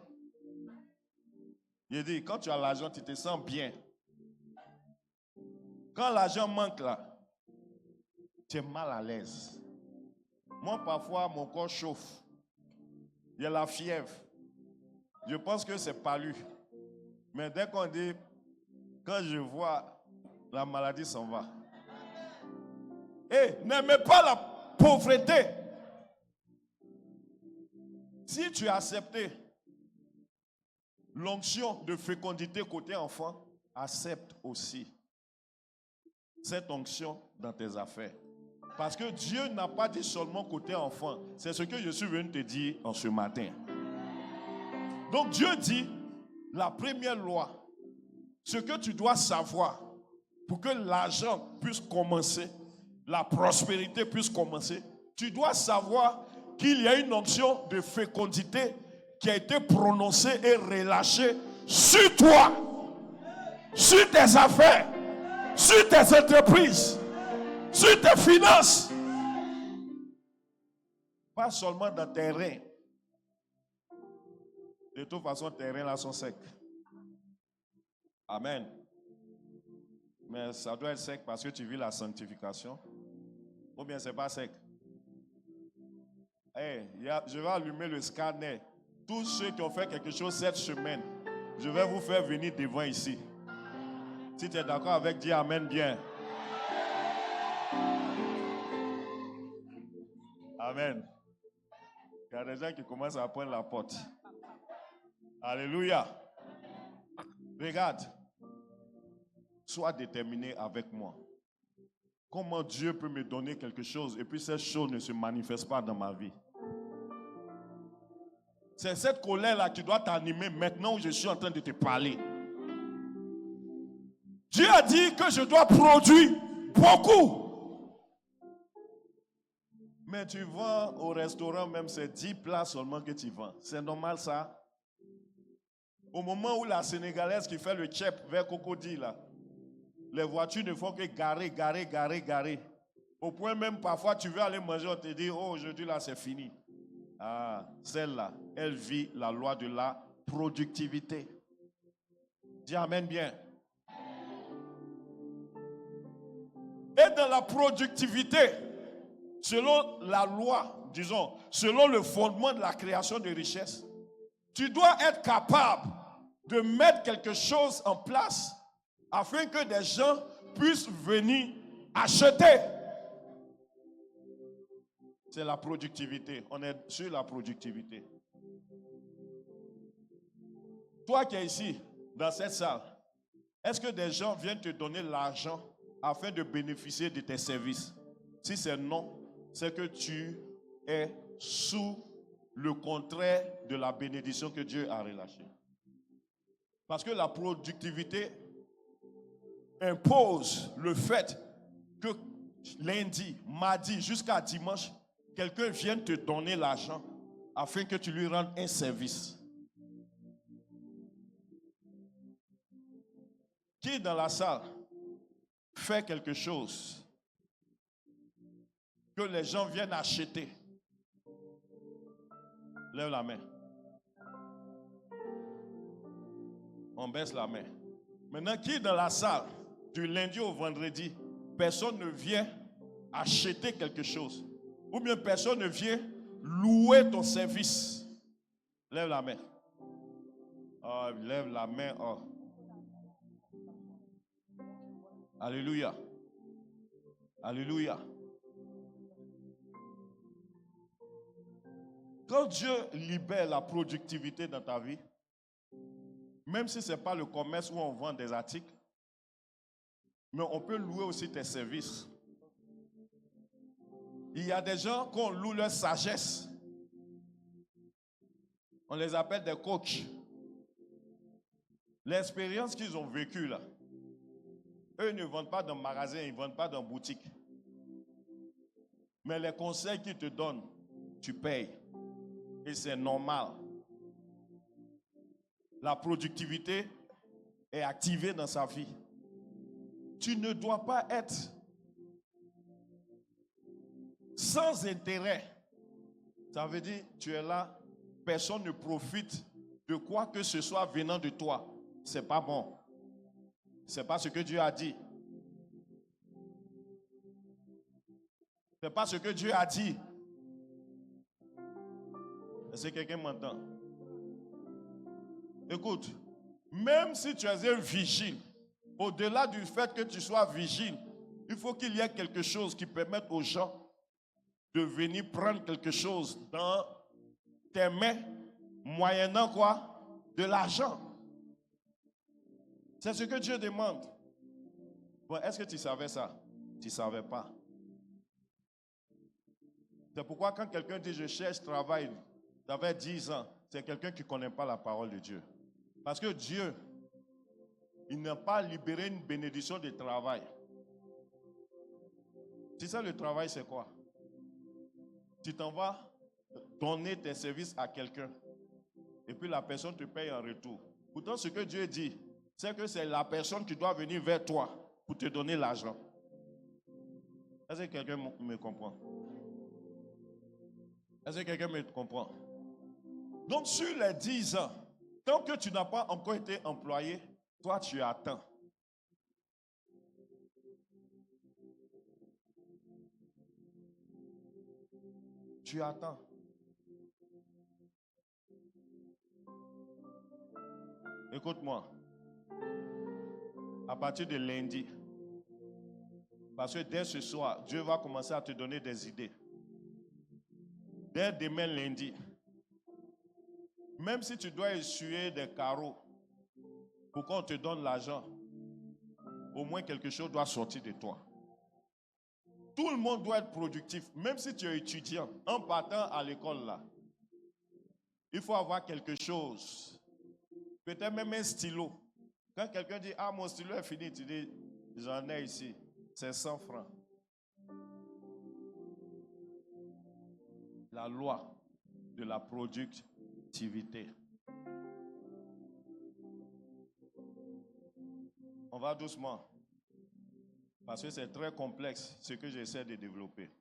Il dit, quand tu as l'argent, tu te sens bien. Quand l'argent manque là, tu es mal à l'aise. Moi, parfois, mon corps chauffe. Il y a la fièvre. Je pense que c'est palu. Mais dès qu'on dit, quand je vois, la maladie s'en va. N'aimez pas la pauvreté. Si tu as accepté l'onction de fécondité côté enfant, accepte aussi cette onction dans tes affaires. Parce que Dieu n'a pas dit seulement côté enfant. C'est ce que je suis venu te dire en ce matin. Donc Dieu dit, la première loi, ce que tu dois savoir pour que l'argent puisse commencer, la prospérité puisse commencer, tu dois savoir qu'il y a une onction de fécondité qui a été prononcée et relâchée sur toi, sur tes affaires, sur tes entreprises, sur tes finances. Pas seulement dans tes reins. De toute façon, tes reins là sont secs. Amen. Mais ça doit être sec parce que tu vis la sanctification. Ou bien c'est pas sec. Hey, je vais allumer le scanner. Tous ceux qui ont fait quelque chose cette semaine, je vais vous faire venir devant ici. Si tu es d'accord avec, dis Amen bien. Amen. Il y a des gens qui commencent à prendre la porte. Alléluia. Regarde. Sois déterminé avec moi. Comment Dieu peut me donner quelque chose et puis cette chose ne se manifeste pas dans ma vie? C'est cette colère-là qui doit t'animer maintenant où je suis en train de te parler. Dieu a dit que je dois produire beaucoup. Mais tu vends au restaurant, même c'est 10 plats seulement que tu vends. C'est normal ça? Au moment où la Sénégalaise qui fait le chep vers Cocody, là, les voitures ne font que garer. Au point même, parfois, tu veux aller manger, on te dit, oh, aujourd'hui, là, c'est fini. Ah, celle-là, elle vit la loi de la productivité. Dis Amen bien. Et dans la productivité, selon la loi, disons, selon le fondement de la création de richesse, tu dois être capable de mettre quelque chose en place afin que des gens puissent venir acheter. C'est la productivité. On est sur la productivité. Toi qui es ici, dans cette salle, est-ce que des gens viennent te donner l'argent afin de bénéficier de tes services? Si c'est non, c'est que tu es sous le contraire de la bénédiction que Dieu a relâchée. Parce que la productivité impose le fait que lundi, mardi, jusqu'à dimanche, quelqu'un vienne te donner l'argent afin que tu lui rendes un service. Qui dans la salle fait quelque chose que les gens viennent acheter? Lève la main. On baisse la main. Maintenant, qui dans la salle, du lundi au vendredi, personne ne vient acheter quelque chose? Ou bien personne ne vient louer ton service? Lève la main. Oh, lève la main. Oh. Alléluia. Alléluia. Quand Dieu libère la productivité dans ta vie, même si ce n'est pas le commerce où on vend des articles, mais on peut louer aussi tes services. Il y a des gens qu'on loue leur sagesse. On les appelle des coachs. L'expérience qu'ils ont vécue là, eux ne vendent pas dans magasin, ils ne vendent pas dans boutique. Mais les conseils qu'ils te donnent, tu payes. Et c'est normal. La productivité est activée dans sa vie. Tu ne dois pas être sans intérêt. Ça veut dire, tu es là, personne ne profite de quoi que ce soit venant de toi. C'est pas bon. C'est pas ce que Dieu a dit. C'est pas ce que Dieu a dit. Est-ce que quelqu'un m'entend? Écoute, même si tu es un vigile, au-delà du fait que tu sois vigile, il faut qu'il y ait quelque chose qui permette aux gens de venir prendre quelque chose dans tes mains moyennant quoi? De l'argent. C'est ce que Dieu demande. Bon, est-ce que tu savais ça? Tu ne savais pas. C'est pourquoi quand quelqu'un dit je cherche travail, j'avais 10 ans, c'est quelqu'un qui ne connaît pas la parole de Dieu. Parce que Dieu, il n'a pas libéré une bénédiction de travail. Tu sais, le travail, c'est quoi? Tu t'en vas donner tes services à quelqu'un. Et puis la personne te paye en retour. Pourtant, ce que Dieu dit, c'est que c'est la personne qui doit venir vers toi pour te donner l'argent. Est-ce que quelqu'un me comprend? Est-ce que quelqu'un me comprend? Donc, sur les 10 ans, tant que tu n'as pas encore été employé, toi, tu attends. Tu attends. Écoute-moi. À partir de lundi, parce que dès ce soir, Dieu va commencer à te donner des idées. Dès demain lundi, même si tu dois essuyer des carreaux pour qu'on te donne l'argent, au moins quelque chose doit sortir de toi. Tout le monde doit être productif, même si tu es étudiant, en partant à l'école là. Il faut avoir quelque chose, peut-être même un stylo. Quand quelqu'un dit, ah mon stylo est fini, tu dis, j'en ai ici, c'est 100 francs. La loi de la productivité. On va doucement. Parce que c'est très complexe ce que j'essaie de développer.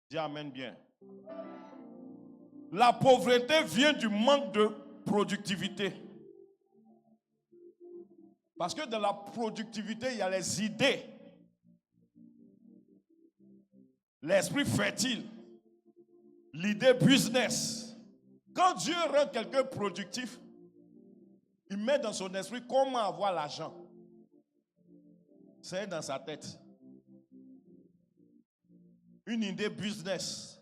Dis amen bien. La pauvreté vient du manque de productivité. Parce que dans la productivité, il y a les idées. L'esprit fertile. L'idée business. Quand Dieu rend quelqu'un productif, il met dans son esprit comment avoir l'argent. C'est dans sa tête. Une idée business.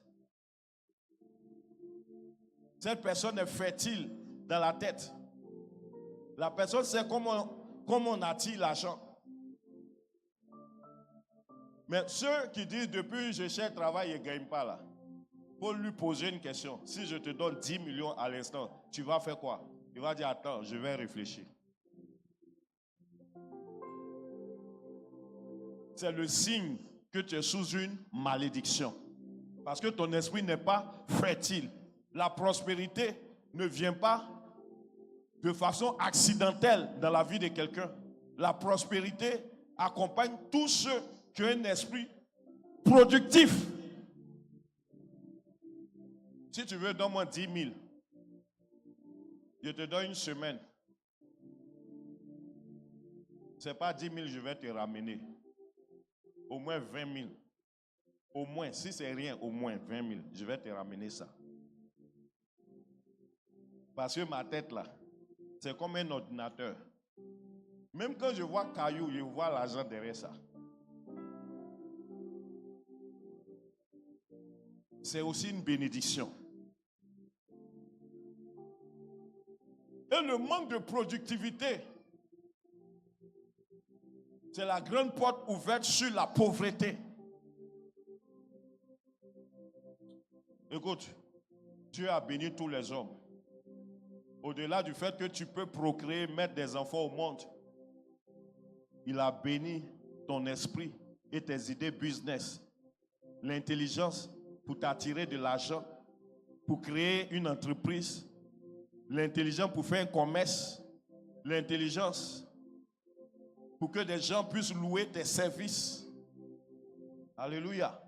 Cette personne est fertile dans la tête. La personne sait comment on attire l'argent. Mais ceux qui disent depuis je cherche travail et ne gagne pas là, faut lui poser une question. Si je te donne 10 millions à l'instant, tu vas faire quoi? Il va dire attends, je vais réfléchir. C'est le signe que tu es sous une malédiction. Parce que ton esprit n'est pas fertile. La prospérité ne vient pas de façon accidentelle dans la vie de quelqu'un. La prospérité accompagne tous ceux qui ont un esprit productif. Si tu veux, donne-moi 10 000. Je te donne une semaine. Ce n'est pas 10 000, je vais te ramener. Au moins 20 000. Au moins, si c'est rien, au moins 20 000. Je vais te ramener ça. Parce que ma tête là, c'est comme un ordinateur. Même quand je vois caillou, je vois l'argent derrière ça. C'est aussi une bénédiction. Et le manque de productivité, c'est la grande porte ouverte sur la pauvreté. Écoute, Dieu a béni tous les hommes. Au-delà du fait que tu peux procréer, mettre des enfants au monde, il a béni ton esprit et tes idées business. L'intelligence pour t'attirer de l'argent, pour créer une entreprise, l'intelligence pour faire un commerce, l'intelligence pour que des gens puissent louer tes services. Alléluia.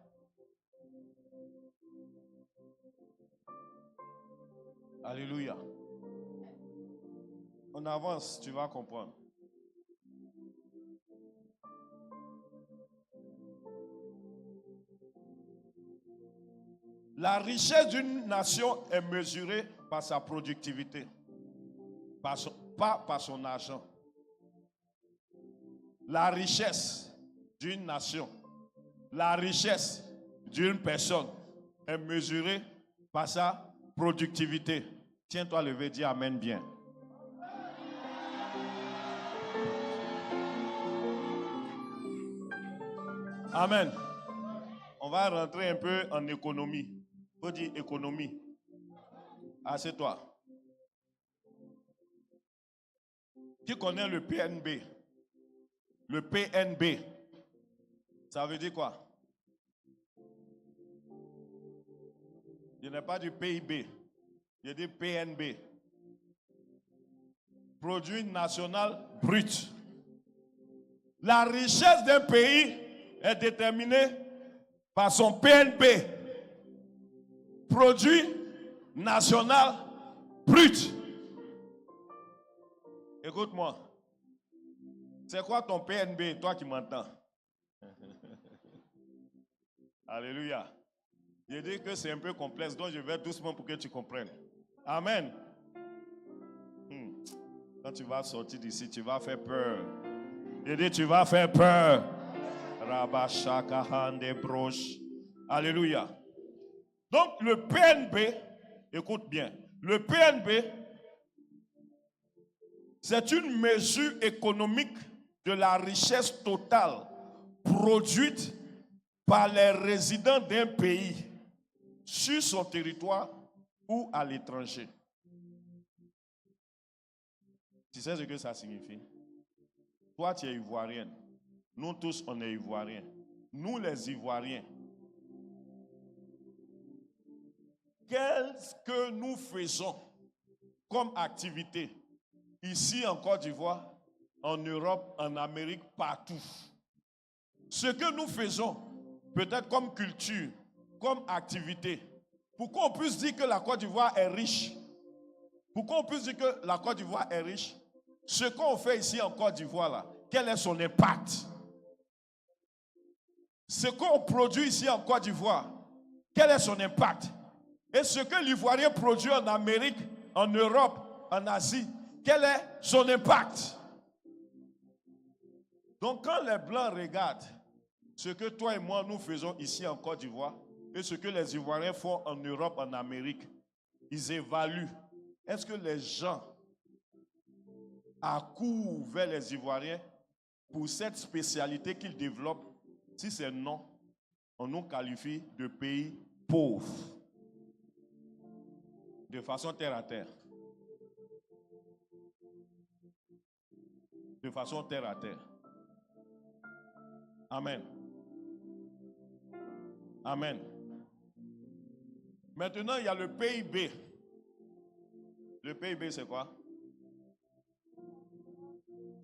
Alléluia. On avance, tu vas comprendre. La richesse d'une nation est mesurée par sa productivité, pas par son argent. La richesse d'une nation, la richesse d'une personne est mesurée par sa productivité. Tiens-toi levé, dis Amen bien. Amen. On va rentrer un peu en économie. Faut dire économie. Assieds-toi. Qui connaît le PNB? Le PNB, ça veut dire quoi? Je n'ai pas du PIB, je dis PNB. Produit national brut. La richesse d'un pays est déterminée par son PNB. Produit national brut. Écoute-moi. C'est quoi ton PNB, toi qui m'entends? Alléluia. Je dis que c'est un peu complexe, donc je vais doucement pour que tu comprennes. Amen. Quand tu vas sortir d'ici, tu vas faire peur. Je dis, tu vas faire peur. Rabashakahande broche. Alléluia. Donc, le PNB, écoute bien, le PNB, c'est une mesure économique de la richesse totale produite par les résidents d'un pays sur son territoire ou à l'étranger. Tu sais ce que ça signifie? Toi, tu es ivoirienne. Nous tous, on est ivoiriens. Nous, les Ivoiriens, qu'est-ce que nous faisons comme activité ici en Côte d'Ivoire, en Europe, en Amérique, partout? Ce que nous faisons, peut-être comme culture, comme activité, pour qu'on puisse dire que la Côte d'Ivoire est riche, pour qu'on puisse dire que la Côte d'Ivoire est riche, ce qu'on fait ici en Côte d'Ivoire, là, quel est son impact? Ce qu'on produit ici en Côte d'Ivoire, quel est son impact? Et ce que l'Ivoirien produit en Amérique, en Europe, en Asie, quel est son impact? Donc quand les Blancs regardent ce que toi et moi nous faisons ici en Côte d'Ivoire et ce que les Ivoiriens font en Europe, en Amérique, ils évaluent. Est-ce que les gens accourent vers les Ivoiriens pour cette spécialité qu'ils développent? Si c'est non, on nous qualifie de pays pauvres. De façon terre à terre. De façon terre à terre. Amen. Amen. Maintenant, il y a le PIB. Le PIB, c'est quoi?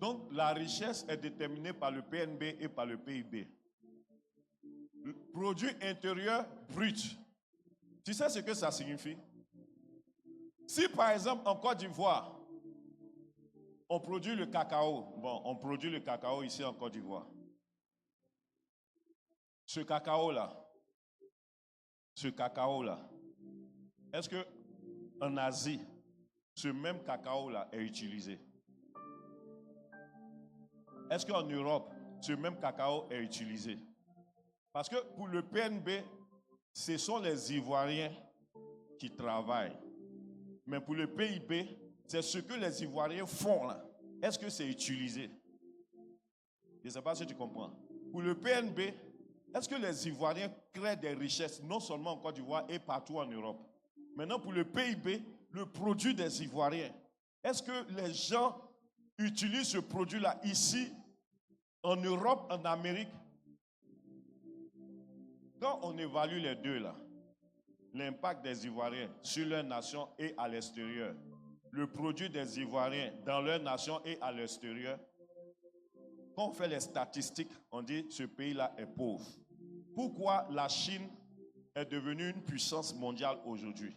Donc, la richesse est déterminée par le PNB et par le PIB. Le produit intérieur brut. Tu sais ce que ça signifie? Si, par exemple, en Côte d'Ivoire, on produit le cacao. Bon, on produit le cacao ici en Côte d'Ivoire. Ce cacao-là, est-ce que en Asie, ce même cacao-là est utilisé? Est-ce qu'en Europe, ce même cacao est utilisé? Parce que pour le PNB, ce sont les Ivoiriens qui travaillent. Mais pour le PIB, c'est ce que les Ivoiriens font là. Est-ce que c'est utilisé? Je ne sais pas si tu comprends. Pour le PNB, est-ce que les Ivoiriens créent des richesses, non seulement en Côte d'Ivoire et partout en Europe? Maintenant, pour le PIB, le produit des Ivoiriens, est-ce que les gens utilisent ce produit-là ici, en Europe, en Amérique? Quand on évalue les deux là, l'impact des Ivoiriens sur leur nation et à l'extérieur, le produit des Ivoiriens dans leur nation et à l'extérieur, quand on fait les statistiques, on dit que ce pays-là est pauvre. Pourquoi la Chine est devenue une puissance mondiale aujourd'hui?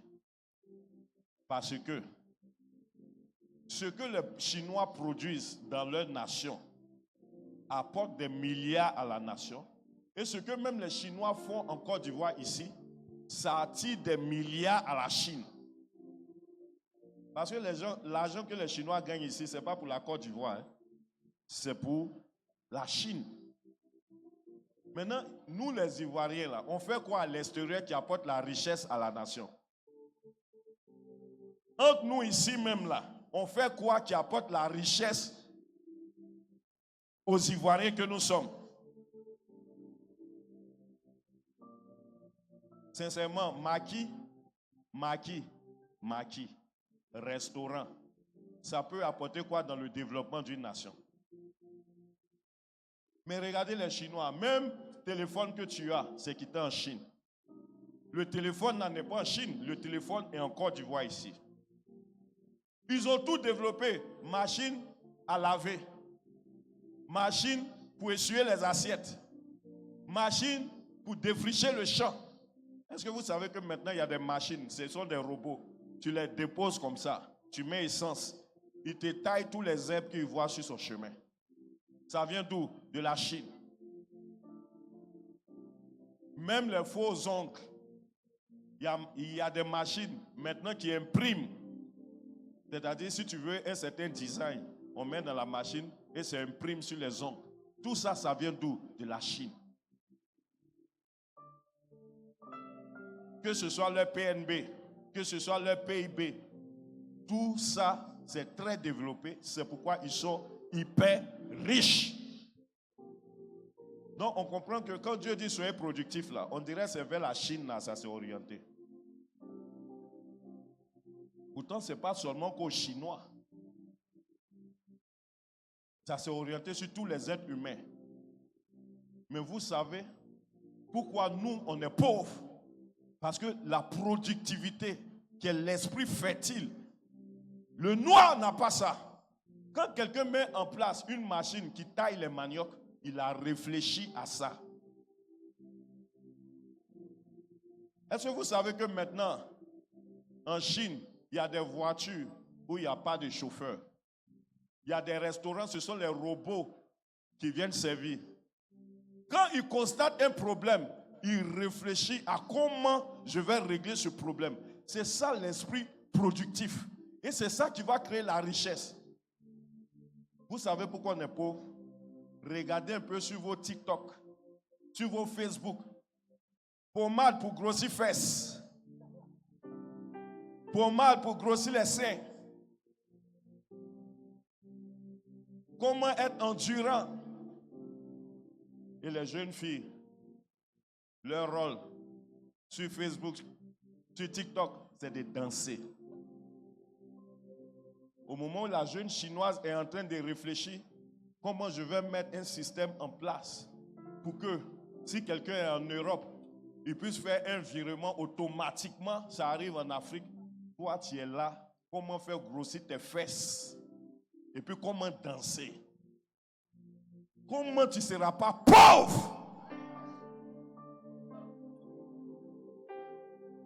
Parce que ce que les Chinois produisent dans leur nation apporte des milliards à la nation. Et ce que même les Chinois font en Côte d'Ivoire ici, ça attire des milliards à la Chine. Parce que l'argent que les Chinois gagnent ici, ce n'est pas pour la Côte d'Ivoire, hein. C'est pour la Chine. Maintenant, nous les Ivoiriens, là, on fait quoi à l'extérieur qui apporte la richesse à la nation? Entre nous ici même là, on fait quoi qui apporte la richesse aux Ivoiriens que nous sommes? Sincèrement, maquis, restaurant, ça peut apporter quoi dans le développement d'une nation? Mais regardez les Chinois, même téléphone que tu as, c'est qui est en Chine. Le téléphone n'en est pas en Chine, le téléphone est en Côte d'Ivoire ici. Ils ont tout développé, machine à laver, machine pour essuyer les assiettes, machine pour défricher le champ. Est-ce que vous savez que maintenant il y a des machines, ce sont des robots, tu les déposes comme ça, tu mets essence, ils te taillent tous les herbes qu'ils voient sur son chemin. Ça vient d'où? De la Chine. Même les faux ongles, il y a des machines maintenant qui impriment. C'est-à-dire, si tu veux un certain design, on met dans la machine et ça imprime sur les ongles. Tout ça, ça vient d'où? De la Chine. Que ce soit le PNB, que ce soit le PIB, tout ça, c'est très développé. C'est pourquoi ils sont hyper riches. Donc, on comprend que quand Dieu dit soyez productif, là, on dirait que c'est vers la Chine, là, ça s'est orienté. Pourtant, ce n'est pas seulement qu'aux Chinois. Ça s'est orienté sur tous les êtres humains. Mais vous savez pourquoi nous, on est pauvres? Parce que la productivité, qui est l'esprit fertile, le noir n'a pas ça. Quand quelqu'un met en place une machine qui taille les maniocs, il a réfléchi à ça. Est-ce que vous savez que maintenant, en Chine, il y a des voitures où il n'y a pas de chauffeur. Il y a des restaurants, ce sont les robots qui viennent servir. Quand ils constatent un problème, ils réfléchissent à comment je vais régler ce problème. C'est ça l'esprit productif. Et c'est ça qui va créer la richesse. Vous savez pourquoi on est pauvre? Regardez un peu sur vos TikTok, sur vos Facebook. Pommade pour grossir fesses. Pommade pour grossir les seins. Comment être endurant. Et les jeunes filles, leur rôle sur Facebook, sur TikTok, c'est de danser. Au moment où la jeune chinoise est en train de réfléchir, comment je vais mettre un système en place pour que si quelqu'un est en Europe, il puisse faire un virement automatiquement, ça arrive en Afrique. Toi, tu es là, comment faire grossir tes fesses? Et puis comment danser? Comment tu ne seras pas pauvre?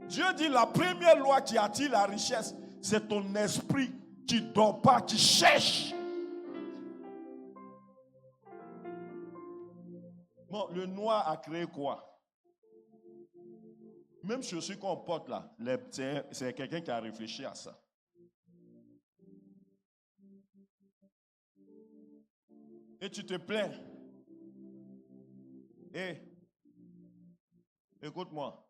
Dieu dit la première loi qui attire la richesse, c'est ton esprit qui ne dort pas, qui cherche. Bon, le noir a créé quoi? Même chaussures qu'on porte là, c'est quelqu'un qui a réfléchi à ça. Et tu te plains. Et écoute-moi,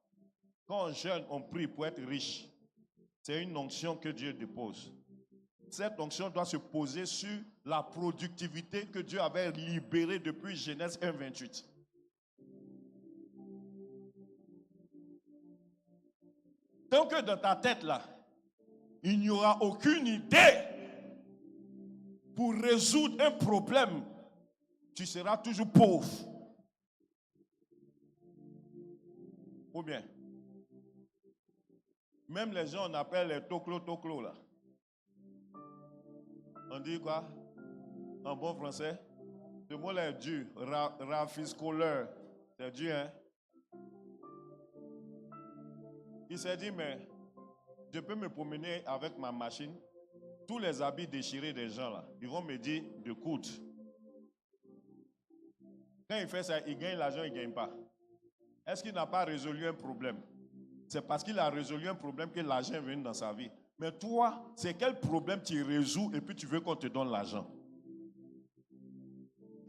quand on jeûne, on prie pour être riche. C'est une onction que Dieu dépose. Cette onction doit se poser sur la productivité que Dieu avait libérée depuis Genèse 1, 28. Tant que dans ta tête là, il n'y aura aucune idée pour résoudre un problème, tu seras toujours pauvre. Ou bien, même les gens on appelle les toclo là. On dit quoi? En bon français? Le mot là est dur. Rafiscoleur. C'est dur, hein? Il s'est dit, mais je peux me promener avec ma machine. Tous les habits déchirés des gens là, ils vont me dire de coudre. Quand il fait ça, il gagne l'argent, il ne gagne pas. Est-ce qu'il n'a pas résolu un problème? C'est parce qu'il a résolu un problème que l'argent est venu dans sa vie. Mais toi, c'est quel problème tu résous et puis tu veux qu'on te donne l'argent?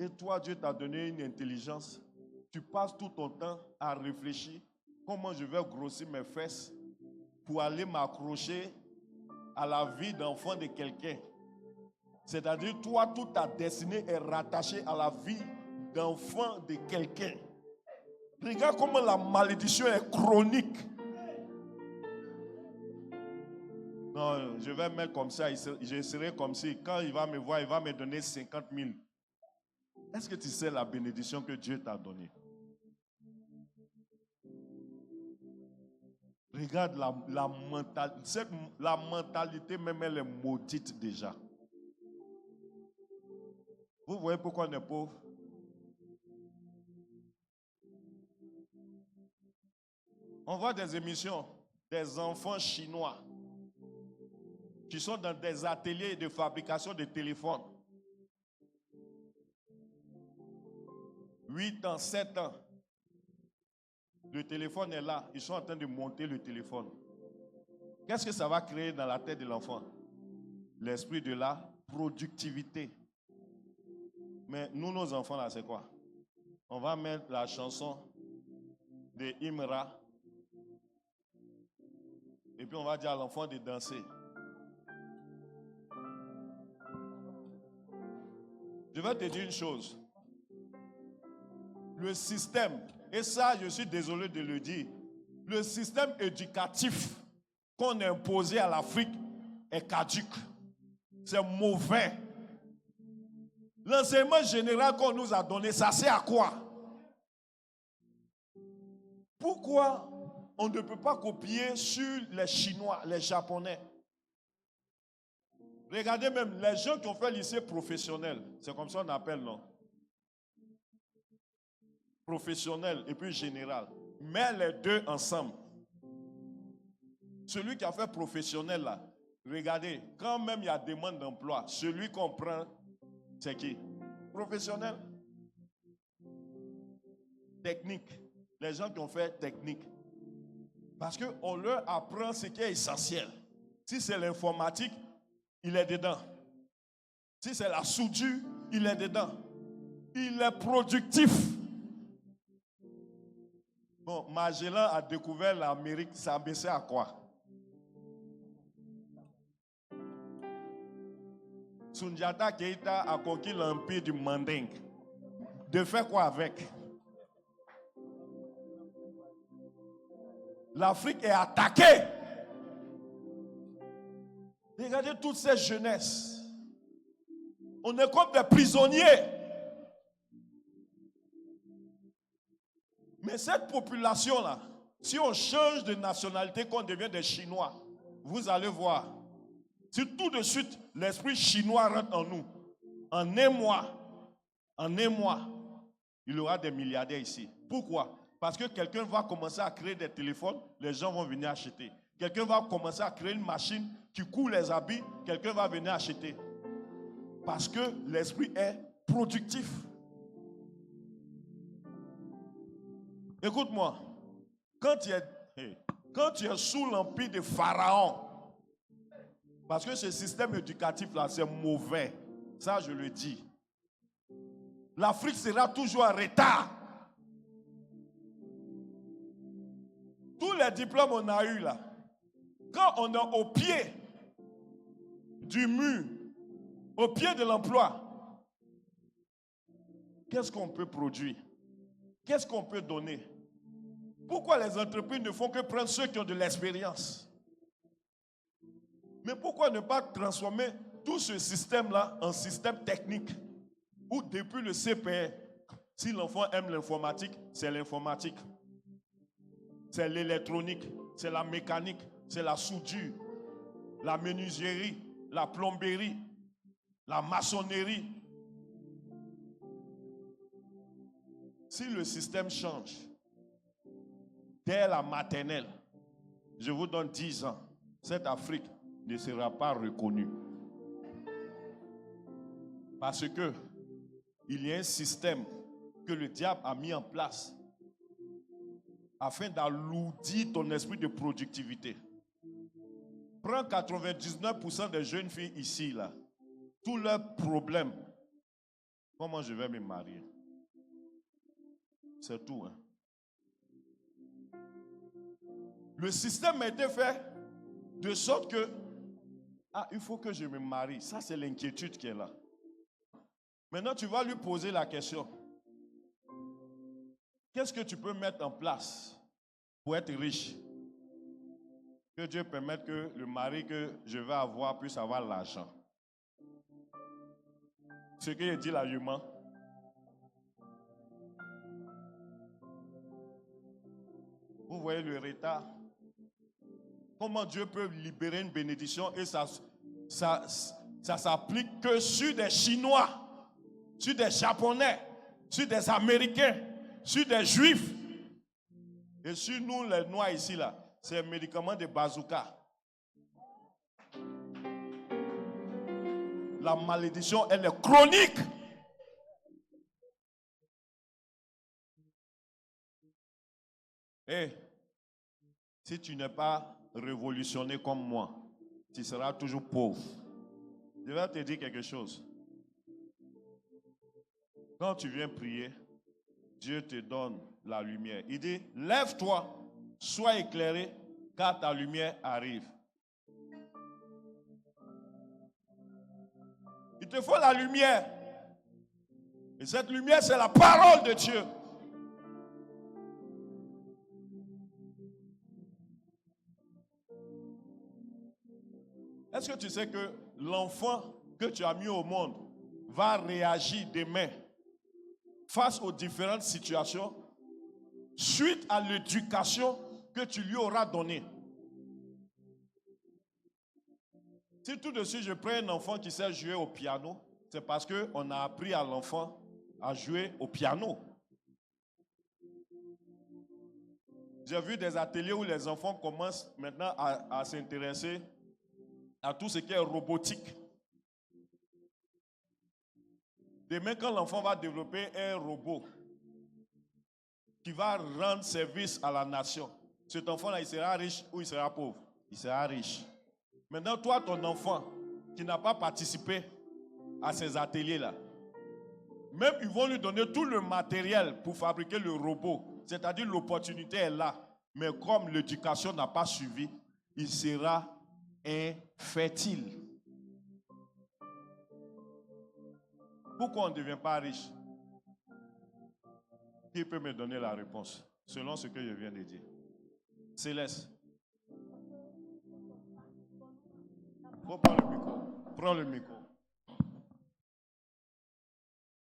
Et toi, Dieu t'a donné une intelligence. Tu passes tout ton temps à réfléchir comment je vais grossir mes fesses pour aller m'accrocher à la vie d'enfant de quelqu'un. C'est-à-dire, toi, toute ta destinée est rattachée à la vie d'enfant de quelqu'un. Regarde comment la malédiction est chronique. Non, je vais mettre comme ça, je serai comme si, quand il va me voir, il va me donner 50 000. Est-ce que tu sais la bénédiction que Dieu t'a donnée? Regarde la mentalité même, elle est maudite déjà. Vous voyez pourquoi on est pauvre? On voit des émissions, des enfants chinois qui sont dans des ateliers de fabrication de téléphones. 8 ans, 7 ans. Le téléphone est là. Ils sont en train de monter le téléphone. Qu'est-ce que ça va créer dans la tête de l'enfant? L'esprit de la productivité. Mais nous, nos enfants, là, c'est quoi? On va mettre la chanson de Imra. Et puis on va dire à l'enfant de danser. Je vais te dire une chose. Le système, et ça je suis désolé de le dire, le système éducatif qu'on a imposé à l'Afrique est caduque. C'est mauvais. L'enseignement général qu'on nous a donné, ça sert à quoi? Pourquoi on ne peut pas copier sur les Chinois, les Japonais? Regardez même les gens qui ont fait lycée professionnel, c'est comme ça qu'on appelle, non? Professionnel et puis général. Mets les deux ensemble. Celui qui a fait professionnel là, regardez, quand même il y a demande d'emploi, celui qu'on prend, c'est qui? Professionnel. Technique. Les gens qui ont fait technique. Parce qu'on leur apprend ce qui est essentiel. Si c'est l'informatique, il est dedans. Si c'est la soudure, il est dedans. Il est productif. Bon, Magellan a découvert l'Amérique, ça a baissé à quoi? Sundiata Keita a conquis l'empire du Manding. De faire quoi avec? L'Afrique est attaquée. Regardez toutes ces jeunesses. On est comme des prisonniers. Mais cette population-là, si on change de nationalité, qu'on devient des Chinois, vous allez voir. Si tout de suite, l'esprit chinois rentre en nous, en un mois, il y aura des milliardaires ici. Pourquoi? Parce que quelqu'un va commencer à créer des téléphones, les gens vont venir acheter. Quelqu'un va commencer à créer une machine qui coud les habits, quelqu'un va venir acheter. Parce que l'esprit est productif. Écoute-moi, quand tu es sous l'empire de Pharaon, parce que ce système éducatif-là, c'est mauvais. Ça, je le dis. L'Afrique sera toujours en retard. Tous les diplômes qu'on a eus là, quand on est au pied du mur, au pied de l'emploi, qu'est-ce qu'on peut produire? Qu'est-ce qu'on peut donner? Pourquoi les entreprises ne font que prendre ceux qui ont de l'expérience? Mais pourquoi ne pas transformer tout ce système-là en système technique? Où depuis le CPR, si l'enfant aime l'informatique, c'est l'informatique. C'est l'électronique, c'est la mécanique, c'est la soudure, la menuiserie, la plomberie, la maçonnerie. Si le système change, dès la maternelle, je vous donne 10 ans, cette Afrique ne sera pas reconnue. Parce que il y a un système que le diable a mis en place afin d'alourdir ton esprit de productivité. Prends 99% des jeunes filles ici, là. Tous leurs problèmes. Comment je vais me marier? C'est tout. Hein? Le système a été fait de sorte que Ah, il faut que je me marie. Ça, c'est l'inquiétude qui est là. Maintenant, tu vas lui poser la question. Qu'est-ce que tu peux mettre en place pour être riche? Que Dieu permette que le mari que je vais avoir puisse avoir l'argent. Ce que dit la jument. Vous voyez le retard. Comment Dieu peut libérer une bénédiction et ça s'applique que sur des Chinois, sur des Japonais, sur des Américains, sur des Juifs. Et sur nous, les Noirs ici, là, c'est un médicament de bazooka. La malédiction, elle est chronique. Et si tu n'es pas révolutionné comme moi, tu seras toujours pauvre. Je vais te dire quelque chose. Quand tu viens prier, Dieu te donne la lumière. Il dit, lève-toi, sois éclairé, car ta lumière arrive. Il te faut la lumière. Et cette lumière, c'est la parole de Dieu. Est-ce que tu sais que l'enfant que tu as mis au monde va réagir demain face aux différentes situations suite à l'éducation que tu lui auras donnée? Si tout de suite je prends un enfant qui sait jouer au piano, c'est parce qu'on a appris à l'enfant à jouer au piano. J'ai vu des ateliers où les enfants commencent maintenant à s'intéresser à tout ce qui est robotique. Demain, quand l'enfant va développer un robot qui va rendre service à la nation, cet enfant-là, il sera riche ou il sera pauvre? Il sera riche. Maintenant, toi, ton enfant, qui n'a pas participé à ces ateliers-là, même ils vont lui donner tout le matériel pour fabriquer le robot, c'est-à-dire l'opportunité est là, mais comme l'éducation n'a pas suivi, il sera infertile. Pourquoi on ne devient pas riche? Qui peut me donner la réponse selon ce que je viens de dire? Céleste. Prends le micro. Prends le micro.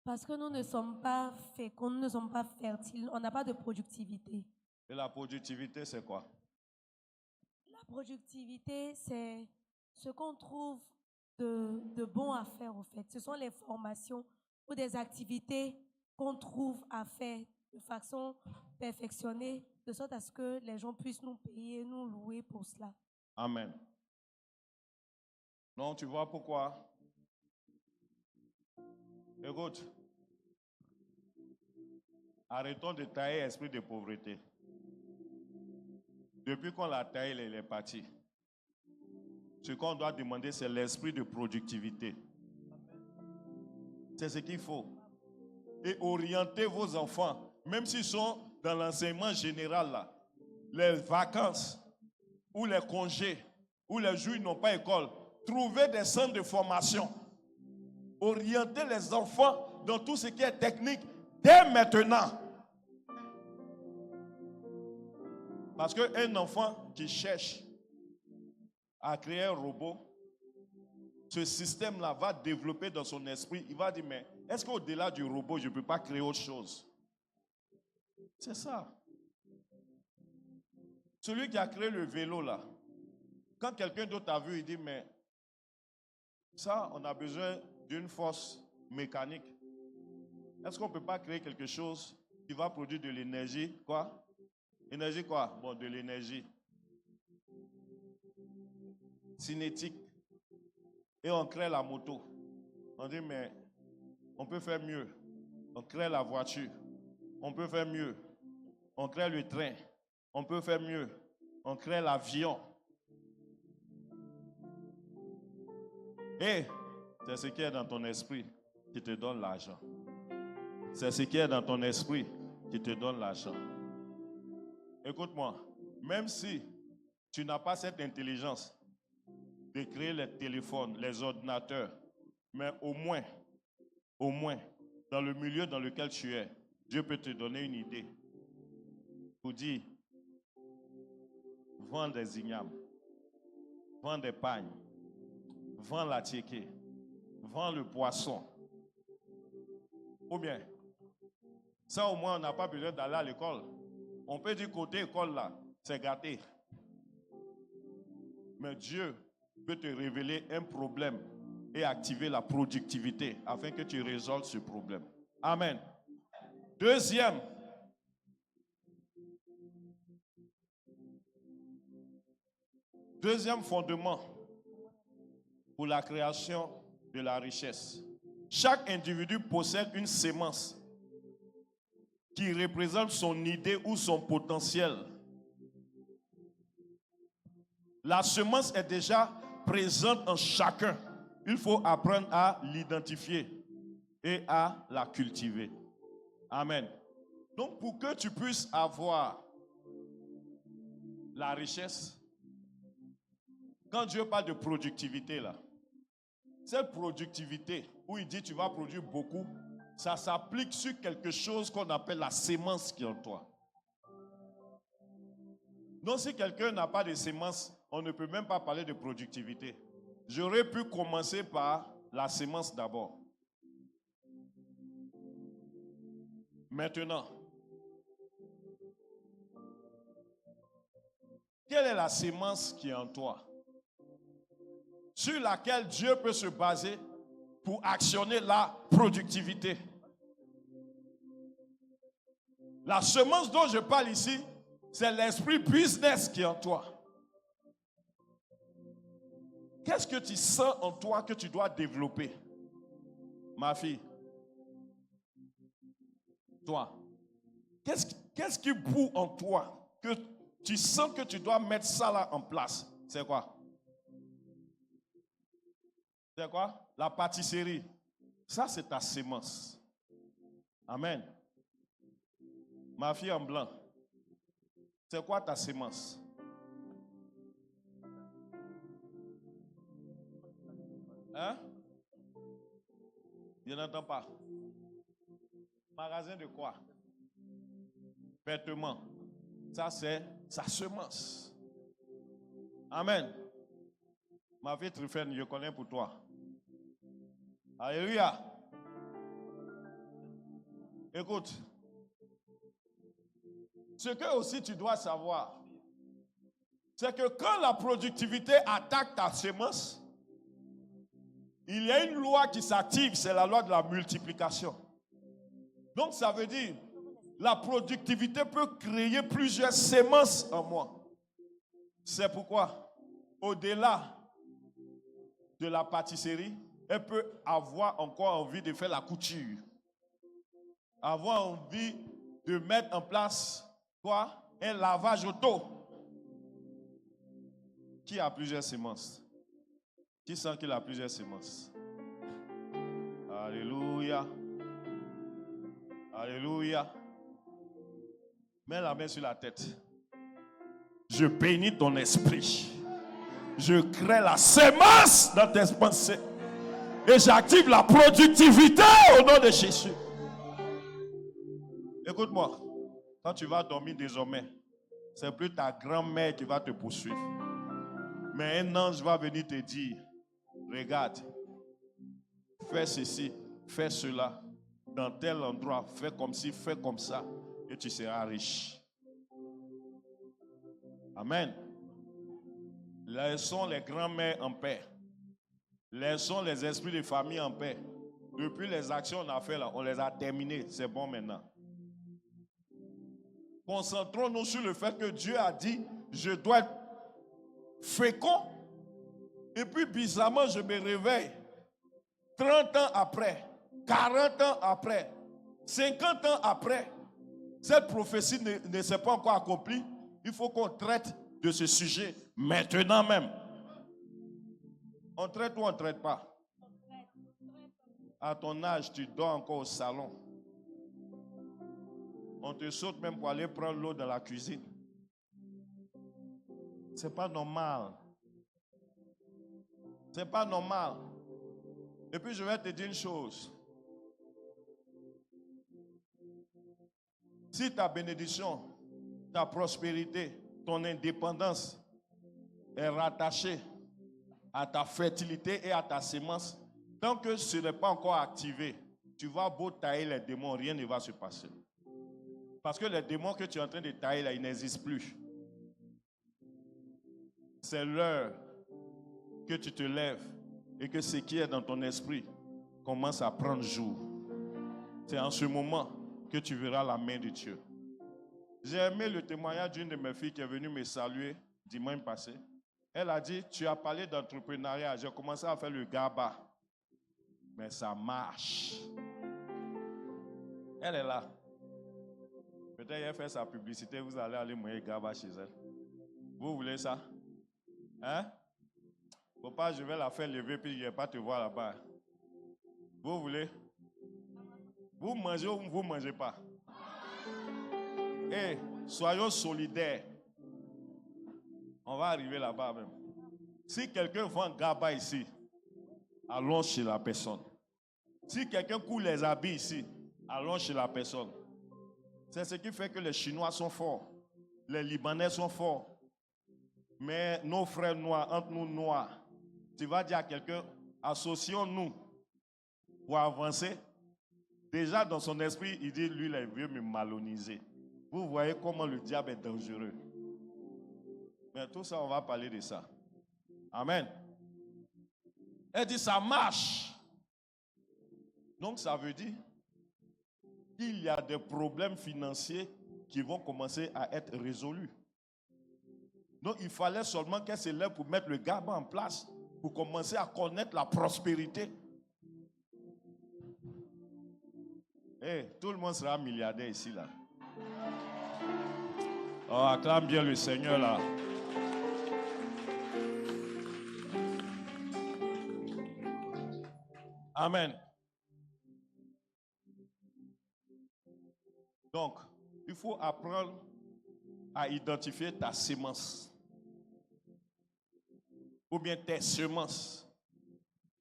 Parce que nous ne sommes pas féconds, nous ne sommes pas fertiles, on n'a pas de productivité. Et la productivité, c'est quoi? La productivité, c'est ce qu'on trouve de bon à faire, au fait. Ce sont les formations ou des activités qu'on trouve à faire de façon perfectionnée, de sorte à ce que les gens puissent nous payer, nous louer pour cela. Amen. Non, tu vois pourquoi? Écoute, arrêtons de tailler l'esprit de pauvreté. Depuis qu'on l'a taillé, il est parti. Ce qu'on doit demander, c'est l'esprit de productivité. C'est ce qu'il faut. Et orienter vos enfants, même s'ils sont dans l'enseignement général, là, les vacances, ou les congés, ou les jours où ils n'ont pas école, trouver des centres de formation. Orienter les enfants dans tout ce qui est technique dès maintenant. Parce qu'un enfant qui cherche à créer un robot, ce système-là va développer dans son esprit. Il va dire, mais est-ce qu'au-delà du robot, je ne peux pas créer autre chose? C'est ça. Celui qui a créé le vélo, là, quand quelqu'un d'autre a vu, il dit, mais ça, on a besoin d'une force mécanique. Est-ce qu'on ne peut pas créer quelque chose qui va produire de l'énergie? Quoi? Énergie quoi? Bon, de l'énergie cinétique. Et on crée la moto. On dit, mais on peut faire mieux. On crée la voiture. On peut faire mieux. On crée le train. On peut faire mieux. On crée l'avion. Et c'est ce qui est dans ton esprit qui te donne l'argent. C'est ce qui est dans ton esprit qui te donne l'argent. Écoute-moi, même si tu n'as pas cette intelligence, de créer les téléphones, les ordinateurs. Mais au moins, dans le milieu dans lequel tu es, Dieu peut te donner une idée pour dire, vends des ignames, vends des pagnes, vends la tiéké, vends le poisson. Ou bien, ça au moins on n'a pas besoin d'aller à l'école. On peut dire côté école là, c'est gâté. Mais Dieu peut te révéler un problème et activer la productivité afin que tu résolves ce problème. Amen. Deuxième fondement pour la création de la richesse. Chaque individu possède une sémence qui représente son idée ou son potentiel. La semence est déjà présente en chacun. Il faut apprendre à l'identifier et à la cultiver. Amen. Donc, pour que tu puisses avoir la richesse, quand Dieu parle de productivité, là, cette productivité, où il dit tu vas produire beaucoup, ça s'applique sur quelque chose qu'on appelle la sémence qui est en toi. Donc, si quelqu'un n'a pas de sémence, on ne peut même pas parler de productivité. J'aurais pu commencer par la sémence d'abord. Maintenant, quelle est la sémence qui est en toi, sur laquelle Dieu peut se baser pour actionner la productivité? La semence dont je parle ici, c'est l'esprit business qui est en toi. Qu'est-ce que tu sens en toi que tu dois développer, ma fille? Toi, qu'est-ce qui bout en toi que tu sens que tu dois mettre ça là en place? C'est quoi? C'est quoi? La pâtisserie. Ça, c'est ta sémence. Amen. Ma fille en blanc. C'est quoi ta sémence? Hein? Je n'entends pas. Magasin de quoi? Vêtements. Ça, c'est sa semence. Amen. Ma fille Tryphène, je connais pour toi. Alléluia. Écoute. Ce que aussi tu dois savoir, c'est que quand la productivité attaque ta semence, il y a une loi qui s'active, c'est la loi de la multiplication. Donc ça veut dire, la productivité peut créer plusieurs semences en moi. C'est pourquoi, au-delà de la pâtisserie, elle peut avoir encore envie de faire la couture. Avoir envie de mettre en place quoi? Un lavage auto. Qui a plusieurs semences? Qui sent qu'il a plusieurs semences? Alléluia. Alléluia. Mets la main sur la tête. Je bénis ton esprit. Je crée la sémence dans tes pensées. Et j'active la productivité au nom de Jésus. Écoute-moi. Quand tu vas dormir désormais, c'est plus ta grand-mère qui va te poursuivre. Mais un ange va venir te dire, regarde, fais ceci, fais cela, dans tel endroit, fais comme ci, fais comme ça, et tu seras riche. Amen. Laissons les grands-mères en paix. Laissons les esprits de famille en paix. Depuis les actions qu'on a fait là, on les a terminées. C'est bon maintenant. Concentrons-nous sur le fait que Dieu a dit, je dois être fécond. Et puis bizarrement, je me réveille 30 ans après, 40 ans après, 50 ans après. Cette prophétie ne s'est pas encore accomplie. Il faut qu'on traite de ce sujet maintenant même. On traite ou on ne traite pas? À ton âge, tu dors encore au salon. On te saute même pour aller prendre l'eau dans la cuisine. C'est pas normal. C'est pas normal. Et puis je vais te dire une chose. Si ta bénédiction, ta prospérité, ton indépendance est rattachée à ta fertilité et à ta sémence, tant que ce n'est pas encore activé, tu vas beau tailler les démons, rien ne va se passer. Parce que les démons que tu es en train de tailler là, ils n'existent plus. C'est l'heure que tu te lèves et que ce qui est dans ton esprit commence à prendre jour. C'est en ce moment que tu verras la main de Dieu. J'ai aimé le témoignage d'une de mes filles qui est venue me saluer dimanche passé. Elle a dit, tu as parlé d'entrepreneuriat, j'ai commencé à faire le GABA. Mais ça marche. Elle est là. Peut-être qu'elle fait sa publicité, vous allez aller moyer GABA chez elle. Vous voulez ça? Hein? Faut pas, je vais la faire lever puis je ne vais pas te voir là-bas. Vous voulez? Vous mangez ou vous ne mangez pas? Eh, soyons solidaires. On va arriver là-bas même. Si quelqu'un vend GABA ici, allons chez la personne. Si quelqu'un coule les habits ici, allons chez la personne. C'est ce qui fait que les Chinois sont forts. Les Libanais sont forts. Mais nos frères noirs, entre nous noirs, tu vas dire à quelqu'un, associons-nous pour avancer. Déjà dans son esprit, il dit, lui, il veut me maloniser. Vous voyez comment le diable est dangereux. Mais tout ça, on va parler de ça. Amen. Elle dit, ça marche. Donc, ça veut dire qu'il y a des problèmes financiers qui vont commencer à être résolus. Donc, il fallait seulement qu'elle se lève pour mettre le GABA en place, pour commencer à connaître la prospérité. Hey, tout le monde sera milliardaire ici, là. Oh, acclame bien le Seigneur, là. Amen. Donc, il faut apprendre à identifier ta sémence. Ou bien tes semences.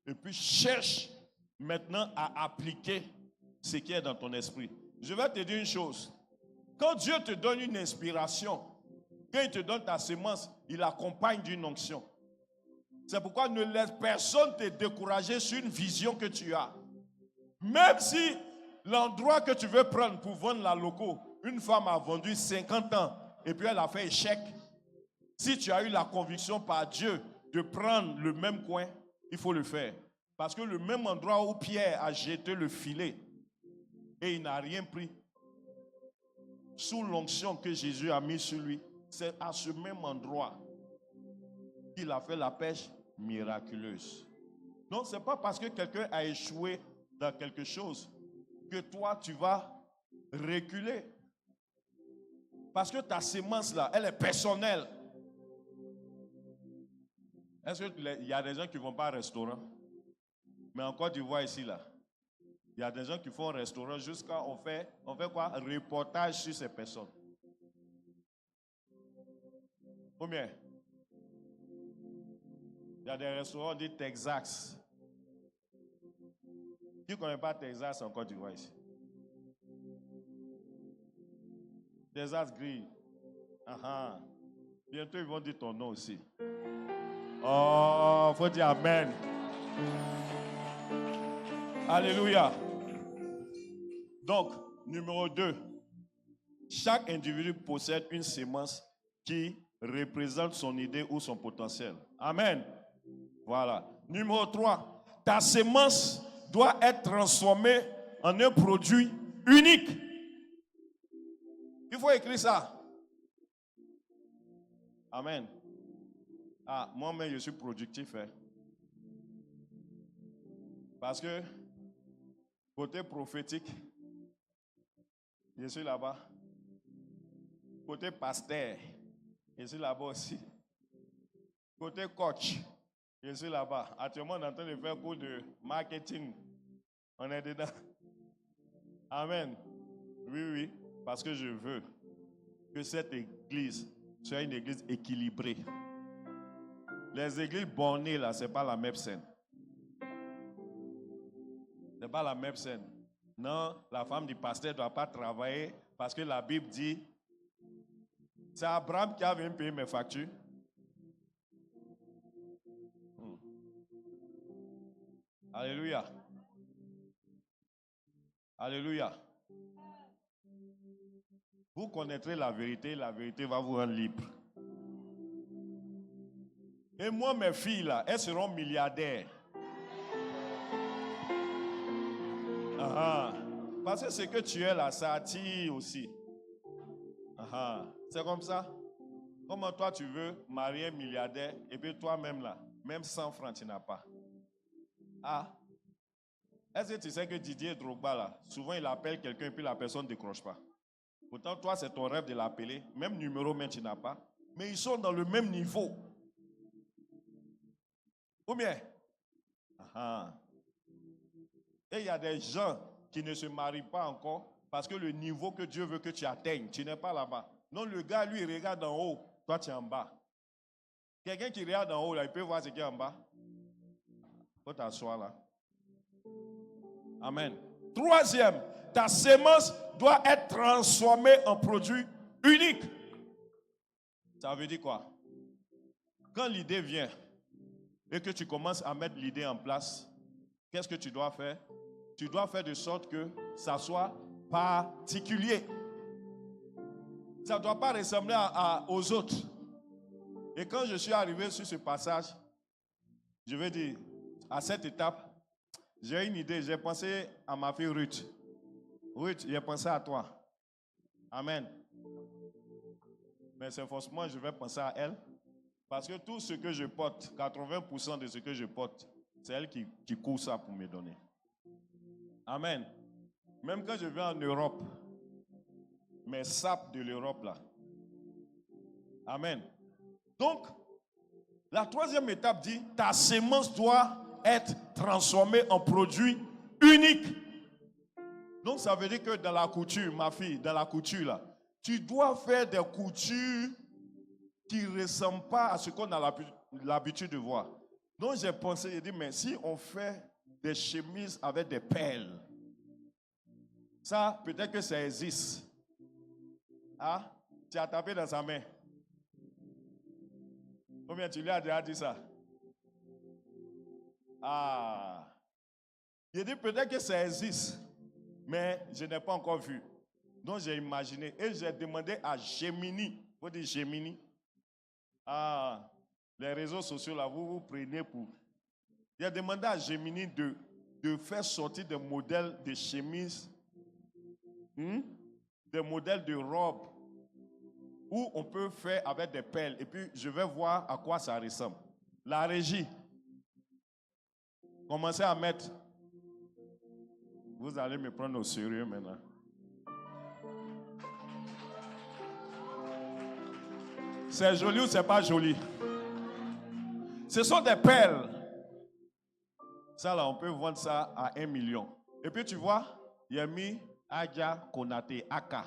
Et puis cherche maintenant à appliquer ce qui est dans ton esprit. Je vais te dire une chose. Quand Dieu te donne une inspiration, quand il te donne ta sémence, il accompagne d'une onction. C'est pourquoi ne laisse personne te décourager sur une vision que tu as. Même si l'endroit que tu veux prendre pour vendre la loco, une femme a vendu 50 ans et puis elle a fait échec. Si tu as eu la conviction par Dieu de prendre le même coin, il faut le faire. Parce que le même endroit où Pierre a jeté le filet et il n'a rien pris, sous l'onction que Jésus a mis sur lui, c'est à ce même endroit qu'il a fait la pêche miraculeuse. Donc, ce n'est pas parce que quelqu'un a échoué dans quelque chose que toi, tu vas reculer. Parce que ta sémence, là, elle est personnelle. Est-ce qu'il y a des gens qui ne vont pas au restaurant? Mais en Côte d'Ivoire, ici, là, il y a des gens qui font un restaurant jusqu'à on fait quoi? Reportage sur ces personnes. Combien? Il y a des restaurants dits Texas. Qui ne connaît pas Texas en Côte d'Ivoire ici? Texas Grill. Bientôt, ils vont dire ton nom aussi. Oh, il faut dire Amen. Alléluia. Donc, numéro 2. Chaque individu possède une sémence qui représente son idée ou son potentiel. Amen. Voilà. Numéro 3. Ta sémence doit être transformée en un produit unique. Il faut écrire ça. Amen. Ah, moi-même, je suis productif. Hein. Parce que, côté prophétique, je suis là-bas. Côté pasteur, je suis là-bas aussi. Côté coach, je suis là-bas. Actuellement, on est en train de faire un cours de marketing. On est dedans. Amen. Oui. Parce que je veux que cette église soit une église équilibrée. Les églises bornées, là, ce n'est pas la même scène. Ce n'est pas la même scène. Non, la femme du pasteur ne doit pas travailler parce que la Bible dit, c'est Abraham qui avait payé mes factures. Alléluia. Alléluia. Vous connaîtrez la vérité va vous rendre libre. Et moi, mes filles, là, elles seront milliardaires. Parce que ce que tu es là, ça attire aussi. C'est comme ça. Comment toi, tu veux marier un milliardaire et puis toi-même là, même 100 francs, tu n'as pas. Est-ce que tu sais que Didier Drogba, là, souvent il appelle quelqu'un et puis la personne ne décroche pas. Pourtant, toi, c'est ton rêve de l'appeler. Même numéro, même tu n'as pas. Mais ils sont dans le même niveau. Ou bien? Et il y a des gens qui ne se marient pas encore parce que le niveau que Dieu veut que tu atteignes, tu n'es pas là-bas. Non, le gars, lui, il regarde en haut. Toi, tu es en bas. Quelqu'un qui regarde en haut, là, il peut voir ce qu'il y a en bas. Il faut t'asseoir là. Amen. Troisième, ta sémence doit être transformée en produit unique. Ça veut dire quoi? Quand l'idée vient et que tu commences à mettre l'idée en place, qu'est-ce que tu dois faire? Tu dois faire de sorte que ça soit particulier. Ça ne doit pas ressembler aux autres. Et quand je suis arrivé sur ce passage, je vais dire, à cette étape, j'ai une idée. J'ai pensé à ma fille Ruth. Ruth, j'ai pensé à toi. Amen. Mais c'est forcément, je vais penser à elle. Parce que tout ce que je porte, 80% de ce que je porte, c'est elle qui court ça pour me donner. Amen. Même quand je vais en Europe, mes sapes de l'Europe là. Amen. Donc, la troisième étape dit, ta sémence doit être transformée en produit unique. Donc, ça veut dire que dans la couture, ma fille, dans la couture là, tu dois faire des coutures qui ne ressemblent pas à ce qu'on a l'habitude de voir. Donc, j'ai pensé, j'ai dit, mais si on fait des chemises avec des perles, ça, peut-être que ça existe. Tu as tapé dans sa main. Combien tu lui as déjà dit ça? J'ai dit peut-être que ça existe, mais je n'ai pas encore vu. Donc j'ai imaginé et j'ai demandé à Gemini. Vous dites Gemini? Les réseaux sociaux là, vous prenez pour. J'ai demandé à Gemini de faire sortir des modèles de chemises, des modèles de robes, où on peut faire avec des perles. Et puis, je vais voir à quoi ça ressemble. La régie. Commencez à mettre. Vous allez me prendre au sérieux maintenant. C'est joli ou c'est pas joli? Ce sont des perles. Ça là, on peut vendre ça à 1 million. Et puis, tu vois, il y a mis Adja Konate Aka.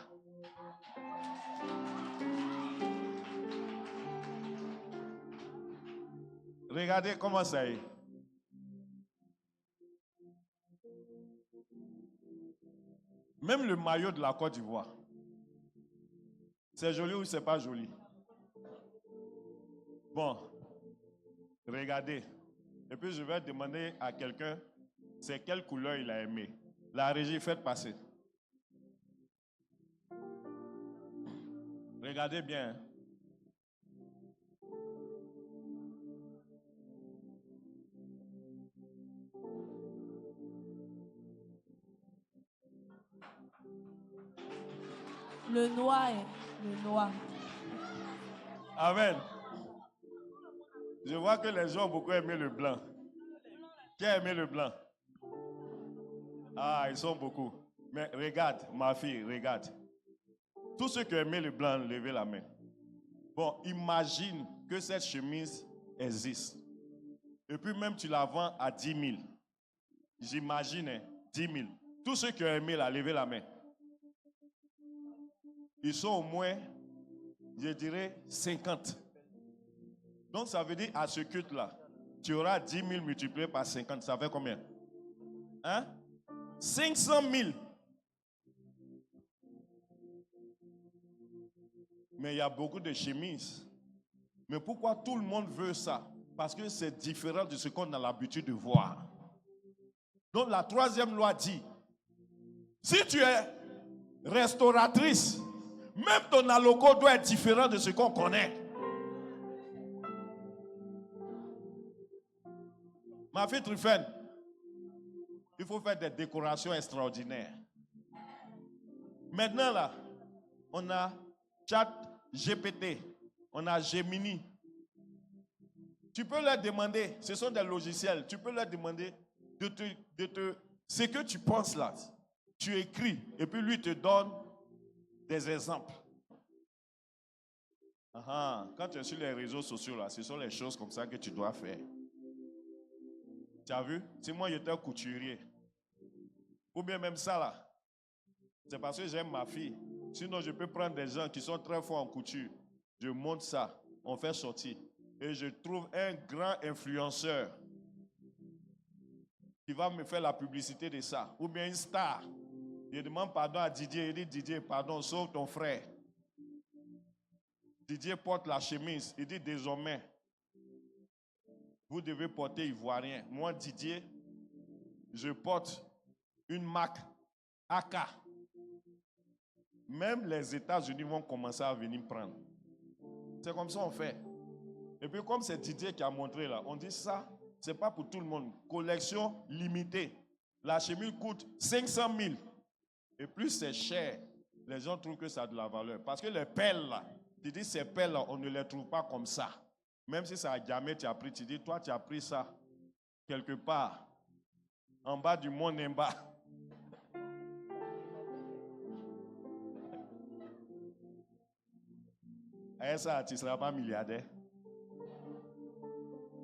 Regardez comment ça est. Même le maillot de la Côte d'Ivoire. C'est joli ou c'est pas joli? Bon, regardez. Et puis je vais demander à quelqu'un, c'est quelle couleur il a aimé. La régie, faites passer. Regardez bien. Le noir, le noir. Amen. Je vois que les gens ont beaucoup aimé le blanc. Qui a aimé le blanc? Ils sont beaucoup. Mais regarde, ma fille, regarde. Tous ceux qui ont aimé le blanc, levez la main. Bon, imagine que cette chemise existe. Et puis même tu la vends à 10 000. J'imagine, 10 000. Tous ceux qui ont aimé la, levez la main. Ils sont au moins, je dirais, 50. Donc ça veut dire à ce culte-là, tu auras 10 000 multiplié par 50. Ça fait combien? Hein? 500 000. Mais il y a beaucoup de chemises. Mais pourquoi tout le monde veut ça? Parce que c'est différent de ce qu'on a l'habitude de voir. Donc la troisième loi dit, si tu es restauratrice, même ton alloco doit être différent de ce qu'on connaît. Ma fille Truffen, il faut faire des décorations extraordinaires. Maintenant là, on a ChatGPT, on a Gemini. Tu peux leur demander, ce sont des logiciels, tu peux leur demander ce que tu penses là. Tu écris et puis lui te donne des exemples. Quand tu es sur les réseaux sociaux là, ce sont les choses comme ça que tu dois faire. Tu as vu? Si moi j'étais un couturier, ou bien même ça là, c'est parce que j'aime ma fille. Sinon je peux prendre des gens qui sont très forts en couture. Je monte ça, on fait sortir. Et je trouve un grand influenceur qui va me faire la publicité de ça. Ou bien une star. Je demande pardon à Didier. Il dit, Didier, pardon, sauve ton frère. Didier porte la chemise. Il dit, désormais, vous devez porter ivoirien. Moi, Didier, je porte une marque AK. Même les États-Unis vont commencer à venir me prendre. C'est comme ça qu'on fait. Et puis comme c'est Didier qui a montré là, on dit ça, c'est pas pour tout le monde. Collection limitée. La chemise coûte 500 000. Et plus c'est cher, les gens trouvent que ça a de la valeur. Parce que les pelles là, tu dis ces pelles là, on ne les trouve pas comme ça. Même si ça a jamais tu as pris, tu dis toi tu as pris ça quelque part en bas du monde en bas. Et ça, tu ne seras pas milliardaire.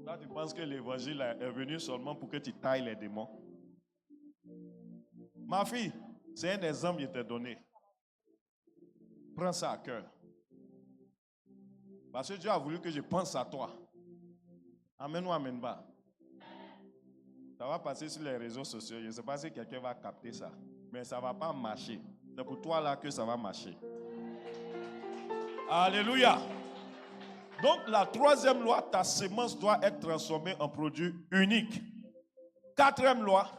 Là, tu penses que l'évangile est venu seulement pour que tu tailles les démons. Ma fille, c'est un exemple que je t'ai donné. Prends ça à cœur. Parce que Dieu a voulu que je pense à toi. Amen ou amen bas. Ça va passer sur les réseaux sociaux. Je ne sais pas si quelqu'un va capter ça. Mais ça ne va pas marcher. C'est pour toi là que ça va marcher. Alléluia. Donc la troisième loi, ta semence doit être transformée en produit unique. Quatrième loi,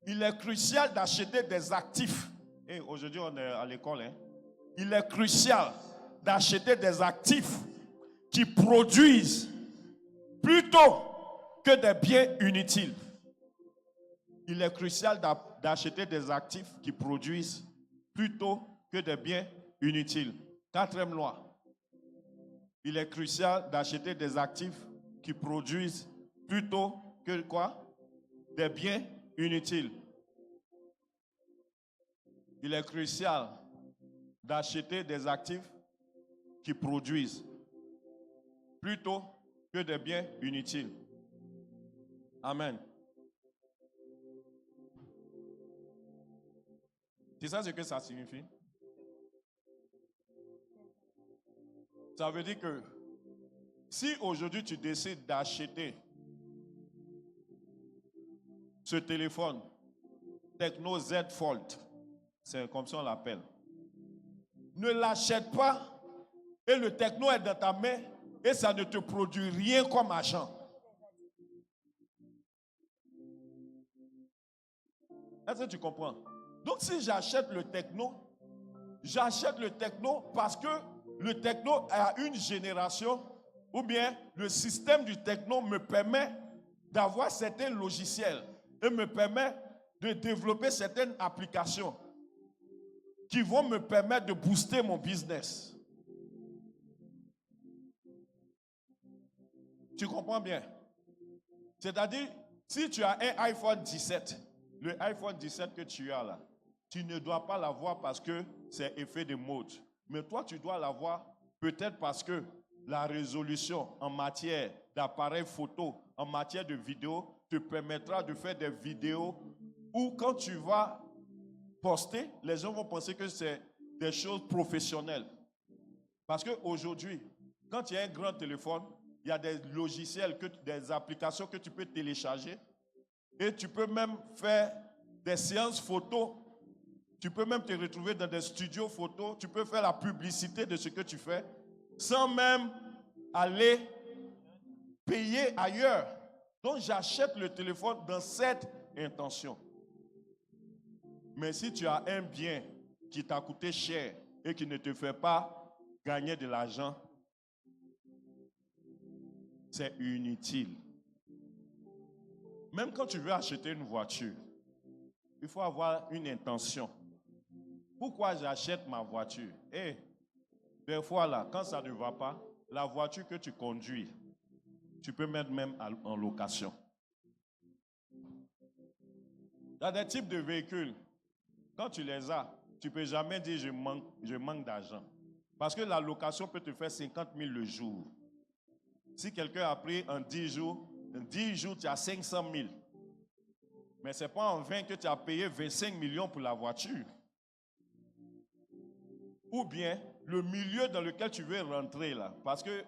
il est crucial d'acheter des actifs. Et aujourd'hui on est à l'école. Il est crucial d'acheter des actifs qui produisent plutôt que des biens inutiles. Il est crucial d'acheter des actifs qui produisent plutôt que des biens inutiles. Quatrième loi. Il est crucial d'acheter des actifs qui produisent plutôt que quoi? Des biens inutiles. Il est crucial d'acheter des actifs qui produisent plutôt que des biens inutiles. Amen. C'est ça ce que ça signifie? Ça veut dire que si aujourd'hui tu décides d'acheter ce téléphone Tecno Z Fold, c'est comme ça on l'appelle, ne l'achète pas et le Tecno est dans ta main et ça ne te produit rien comme argent. Est-ce que tu comprends? Donc si j'achète le Tecno parce que le Tecno a une génération, ou bien le système du Tecno me permet d'avoir certains logiciels et me permet de développer certaines applications qui vont me permettre de booster mon business. Tu comprends bien? C'est-à-dire, si tu as un iPhone 17, le iPhone 17 que tu as là, tu ne dois pas l'avoir parce que c'est effet de mode. Mais toi, tu dois l'avoir peut-être parce que la résolution en matière d'appareil photo, en matière de vidéo, te permettra de faire des vidéos où quand tu vas poster, les gens vont penser que c'est des choses professionnelles. Parce qu'aujourd'hui, Quand il y a un grand téléphone, il y a des logiciels, des applications que tu peux télécharger. Et tu peux même faire des séances photos. Tu peux même te retrouver dans des studios photos. Tu peux faire la publicité de ce que tu fais sans même aller payer ailleurs. Donc j'achète le téléphone dans cette intention. Mais si tu as un bien qui t'a coûté cher et qui ne te fait pas gagner de l'argent, c'est inutile. Même quand tu veux acheter une voiture, il faut avoir une intention. Pourquoi j'achète ma voiture? Et des fois là, quand ça ne va pas, la voiture que tu conduis, tu peux mettre même en location. Il y a des types de véhicules. Quand tu les as, tu ne peux jamais dire je manque d'argent. Parce que la location peut te faire 50 000 le jour. Si quelqu'un a pris en 10 jours, tu as 500 000. Mais ce n'est pas en vain que tu as payé 25 millions pour la voiture. Ou bien le milieu dans lequel tu veux rentrer là. Parce qu'il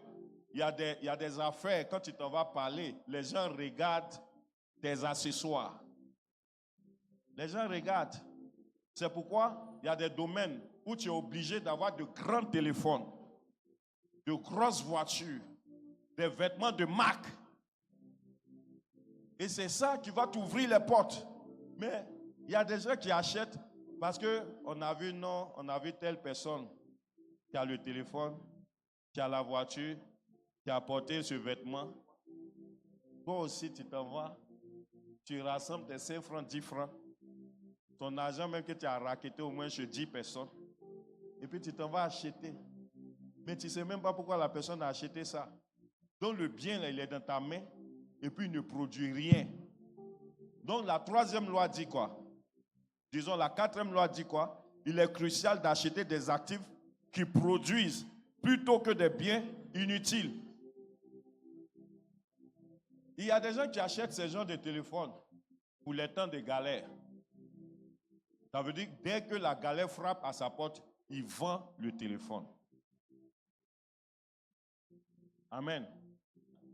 y a des affaires, quand tu t'en vas parler, les gens regardent tes accessoires. Les gens regardent. C'est pourquoi il y a des domaines où tu es obligé d'avoir de grands téléphones, de grosses voitures, des vêtements de marque. Et c'est ça qui va t'ouvrir les portes. Mais il y a des gens qui achètent parce qu'on a vu telle personne qui a le téléphone, qui a la voiture, qui a porté ce vêtement. Toi aussi, tu t'en vas, tu rassembles tes 5 francs, 10 francs, ton argent même que tu as raquetté au moins chez 10 personnes, et puis tu t'en vas acheter. Mais tu ne sais même pas pourquoi la personne a acheté ça. Donc le bien, là, il est dans ta main, et puis il ne produit rien. Donc la 3e loi dit quoi? Disons, la 4e loi dit quoi? Il est crucial d'acheter des actifs qui produisent plutôt que des biens inutiles. Il y a des gens qui achètent ces genres de téléphones pour les temps de galère. Ça veut dire que dès que la galère frappe à sa porte, il vend le téléphone. Amen.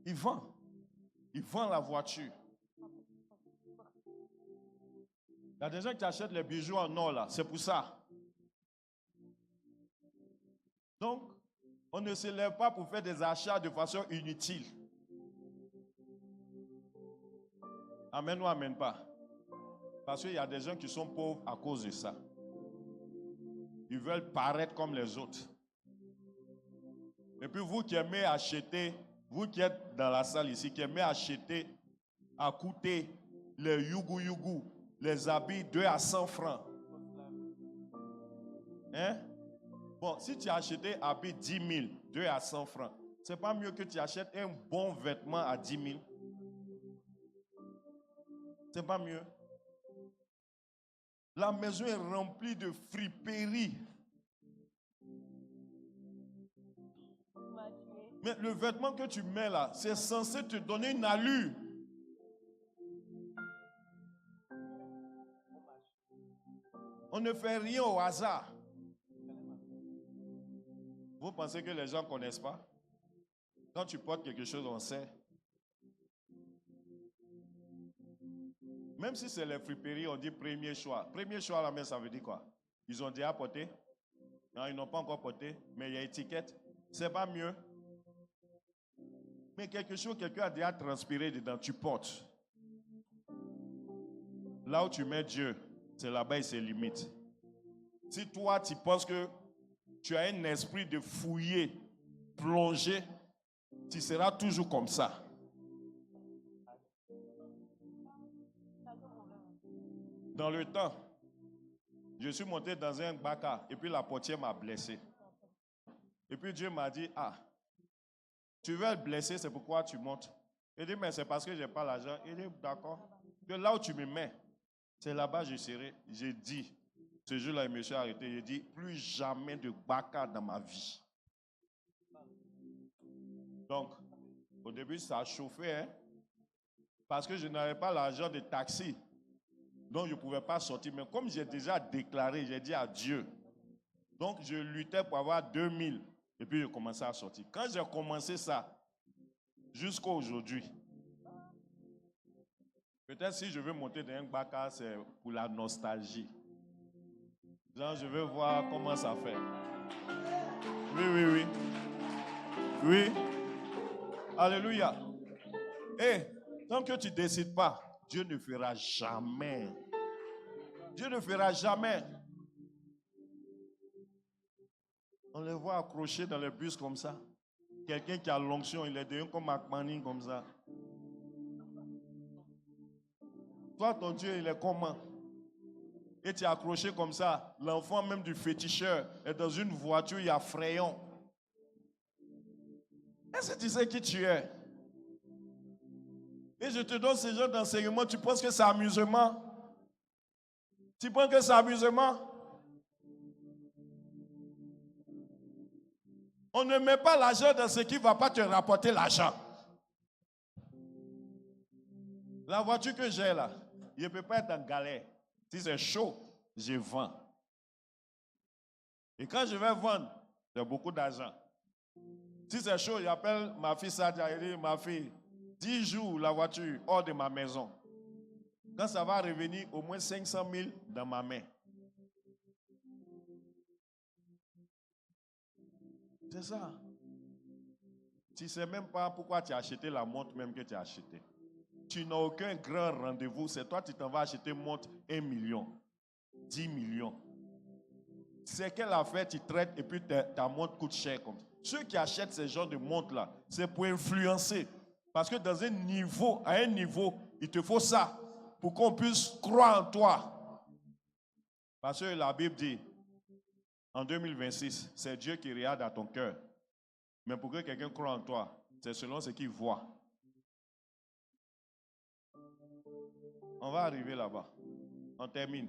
Il vend la voiture. Il y a des gens qui achètent les bijoux en or là, c'est pour ça. Donc, on ne se lève pas pour faire des achats de façon inutile. Amen ou amen pas? Parce qu'il y a des gens qui sont pauvres à cause de ça. Ils veulent paraître comme les autres. Et puis vous qui aimez acheter, vous qui êtes dans la salle ici, qui aimez acheter à coûter les yougou, les habits 2 à 100 francs. Hein? Bon, si tu as acheté habits 10 000, 2 à 100 francs, c'est pas mieux que tu achètes un bon vêtement à 10 000? C'est pas mieux? La maison est remplie de friperies. Mais le vêtement que tu mets là, c'est censé te donner une allure. On ne fait rien au hasard. Vous pensez que les gens ne connaissent pas? Quand tu portes quelque chose, on sait. Même si c'est les friperies, on dit premier choix. Premier choix, là, mais ça veut dire quoi? Ils ont déjà porté? Non, ils n'ont pas encore porté, mais il y a étiquette. C'est pas mieux. Mais quelque chose, quelqu'un a déjà transpiré dedans, tu portes. Là où tu mets Dieu, c'est là-bas et c'est limite. Si toi, tu penses que tu as un esprit de fouiller, plonger, tu seras toujours comme ça. Dans le temps, je suis monté dans un baka et puis la portière m'a blessé. Et puis Dieu m'a dit, tu veux être blessé, c'est pourquoi tu montes. Il dit, mais c'est parce que je n'ai pas l'argent. Il dit, d'accord. Que là où tu me mets, c'est là-bas que je serai. J'ai dit, ce jour-là, il me suis arrêté. J'ai dit, plus jamais de baka dans ma vie. Donc, au début, ça a chauffé, hein, parce que je n'avais pas l'argent de taxi. Donc, je ne pouvais pas sortir. Mais comme j'ai déjà déclaré, j'ai dit à Dieu. Donc, je luttais pour avoir 2000. Et puis, je commençais à sortir. Quand j'ai commencé ça, jusqu'à aujourd'hui, peut-être si je veux monter dans un Gbaka, c'est pour la nostalgie. Genre, je veux voir comment ça fait. Oui. Oui. Alléluia. Et tant que tu ne décides pas, Dieu ne fera jamais. Dieu ne fera jamais. On les voit accrochés dans le bus comme ça. Quelqu'un qui a l'onction, il est devenu comme Akmani comme ça. Toi, ton Dieu, il est comment? Et tu es accroché comme ça. L'enfant même du féticheur est dans une voiture, il y a Frayon. Est-ce que tu sais qui tu es? Et je te donne ce genre d'enseignement, tu penses que c'est amusement? Tu penses que c'est amusement? On ne met pas l'argent dans ce qui ne va pas te rapporter l'argent. La voiture que j'ai là, il ne peut pas être en galère. Si c'est chaud, je vends. Et quand je vais vendre, j'ai beaucoup d'argent. Si c'est chaud, j'appelle ma fille Sadia, elle dit, ma fille, 10 jours la voiture hors de ma maison. Quand ça va revenir, au moins 500 000 dans ma main. C'est ça. Tu ne sais même pas pourquoi tu as acheté la montre même que tu as acheté. Tu n'as aucun grand rendez-vous. C'est toi qui t'en vas acheter une montre 1 million, 10 millions. C'est quelle affaire tu traites et puis ta montre coûte cher comme ça. Ceux qui achètent ce genre de montre-là, c'est pour influencer. Parce que à un niveau, il te faut ça pour qu'on puisse croire en toi. Parce que la Bible dit, en 2026, c'est Dieu qui regarde à ton cœur. Mais pour que quelqu'un croie en toi, c'est selon ce qu'il voit. On va arriver là-bas. On termine.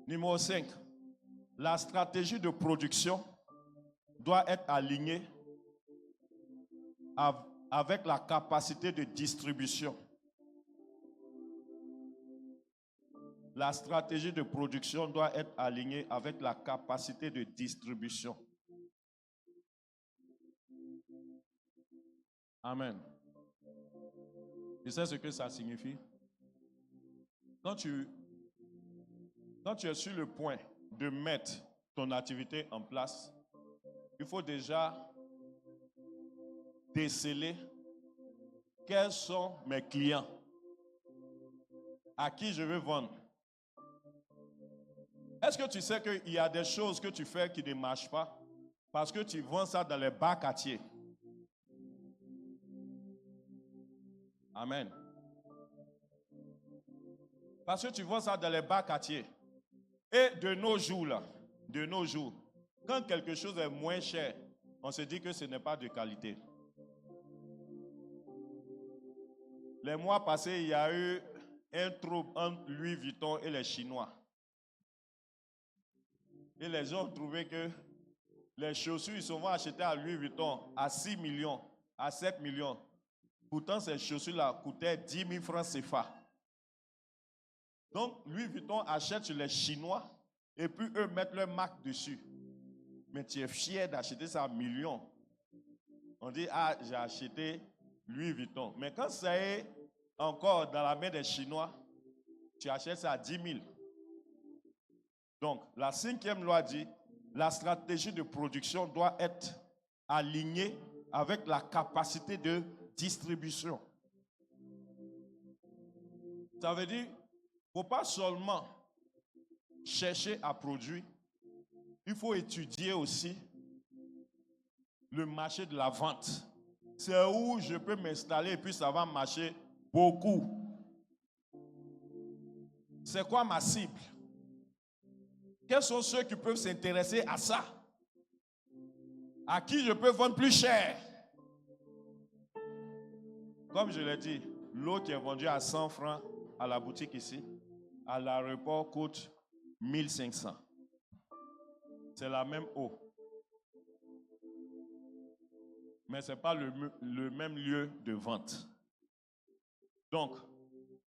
Numéro 5. La stratégie de production doit être alignée avec la capacité de distribution. La stratégie de production doit être alignée avec la capacité de distribution. Amen. Tu sais ce que ça signifie? Quand tu es sur le point de mettre ton activité en place, il faut déjà déceler quels sont mes clients, à qui je veux vendre. Est-ce que tu sais qu'il y a des choses que tu fais qui ne marchent pas parce que tu vends ça dans les bas quartiers? Amen. Parce que tu vends ça dans les bas quartiers. Et de nos jours, quand quelque chose est moins cher, on se dit que ce n'est pas de qualité. Les mois passés, il y a eu un trouble entre Louis Vuitton et les Chinois. Et les gens ont trouvé que les chaussures, ils sont achetées à Louis Vuitton à 6 millions, à 7 millions. Pourtant, ces chaussures-là coûtaient 10 000 francs CFA. Donc, Louis Vuitton achète sur les Chinois et puis eux mettent leur marque dessus. Mais tu es fier d'acheter ça à millions. On dit, ah, j'ai acheté Louis Vuitton. Mais quand c'est encore dans la main des Chinois, tu achètes ça à 10 000. Donc, la 5e loi dit, la stratégie de production doit être alignée avec la capacité de distribution. Ça veut dire, il ne faut pas seulement chercher à produire, il faut étudier aussi le marché de la vente. C'est où je peux m'installer et puis ça va marcher beaucoup. C'est quoi ma cible? Quels sont ceux qui peuvent s'intéresser à ça? À qui je peux vendre plus cher? Comme je l'ai dit, l'eau qui est vendue à 100 francs à la boutique ici, à l'aéroport coûte 1500. C'est la même eau. Mais ce n'est pas le même lieu de vente. Donc,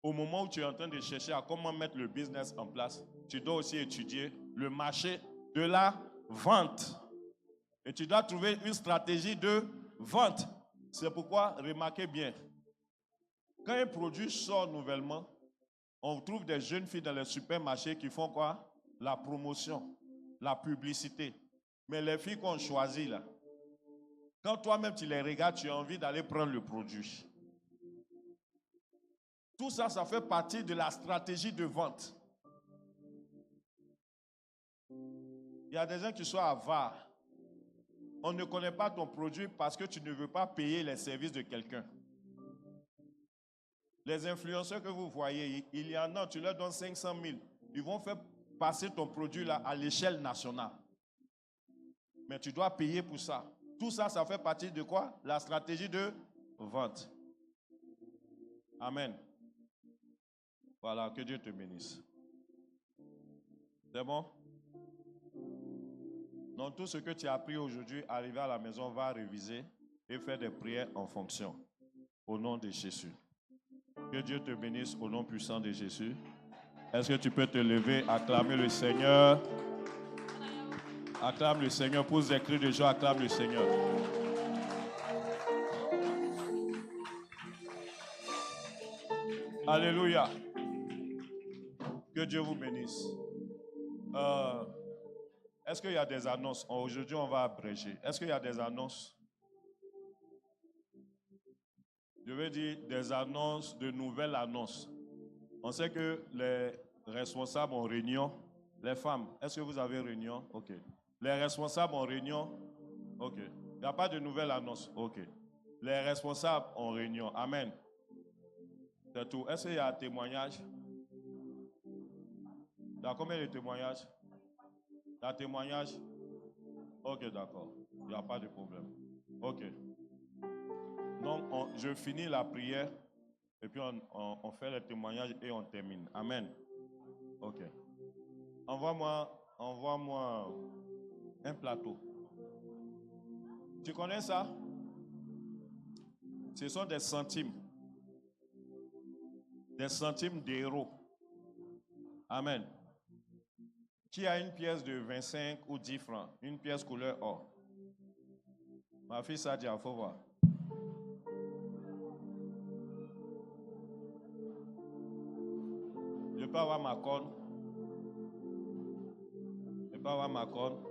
au moment où tu es en train de chercher à comment mettre le business en place, tu dois aussi étudier le marché de la vente. Et tu dois trouver une stratégie de vente. C'est pourquoi, remarquez bien, quand un produit sort nouvellement, on trouve des jeunes filles dans les supermarchés qui font quoi? La promotion, la publicité. Mais les filles qu'on choisit là, quand toi-même tu les regardes, tu as envie d'aller prendre le produit. Tout ça, ça fait partie de la stratégie de vente. Il y a des gens qui sont avares. On ne connaît pas ton produit parce que tu ne veux pas payer les services de quelqu'un. Les influenceurs que vous voyez, il y en a, tu leur donnes 500 000. Ils vont faire passer ton produit là à l'échelle nationale. Mais tu dois payer pour ça. Tout ça, ça fait partie de quoi? La stratégie de vente. Amen. Voilà, que Dieu te bénisse. C'est bon? Donc tout ce que tu as appris aujourd'hui, arriver à la maison, va réviser et faire des prières en fonction. Au nom de Jésus. Que Dieu te bénisse au nom puissant de Jésus. Est-ce que tu peux te lever, acclamer le Seigneur? Acclame le Seigneur. Pose des cris de joie, acclame le Seigneur. Alléluia. Que Dieu vous bénisse. Est-ce qu'il y a des annonces? Aujourd'hui, on va abréger. Est-ce qu'il y a des annonces? Je veux dire des annonces, de nouvelles annonces. On sait que les responsables ont réunion. Les femmes, est-ce que vous avez réunion? Ok. Les responsables ont réunion. Ok. Il n'y a pas de nouvelles annonces. Ok. Les responsables ont réunion. Amen. C'est tout. Est-ce qu'il y a un témoignage? Il y a combien de témoignages? Il y a un témoignage? Ok, d'accord. Il n'y a pas de problème. Ok. Donc, je finis la prière et puis on fait le témoignage et on termine. Amen. Ok. Envoie-moi un plateau. Tu connais ça? Ce sont des centimes. Des centimes d'euros. Amen. Qui a une pièce de 25 ou 10 francs? Une pièce couleur or. Ma fille Sadia, il faut voir. Je peux avoir ma corne. Je peux avoir ma corne.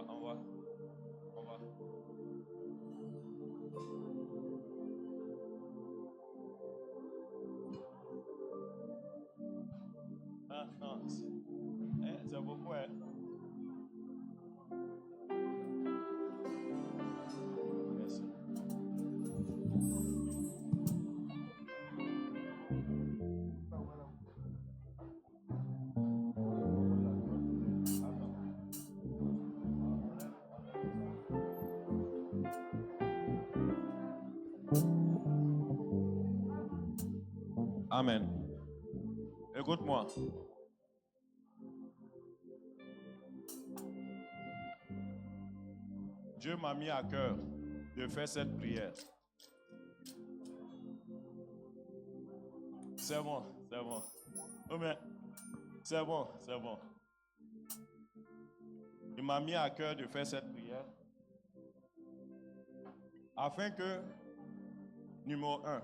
On va. Ah, non. C'est beaucoup, hein? Merci. Amen. Écoute-moi. Dieu m'a mis à cœur de faire cette prière. C'est bon, c'est bon. Oh, mais c'est bon, c'est bon. Il m'a mis à cœur de faire cette prière afin que, numéro 1,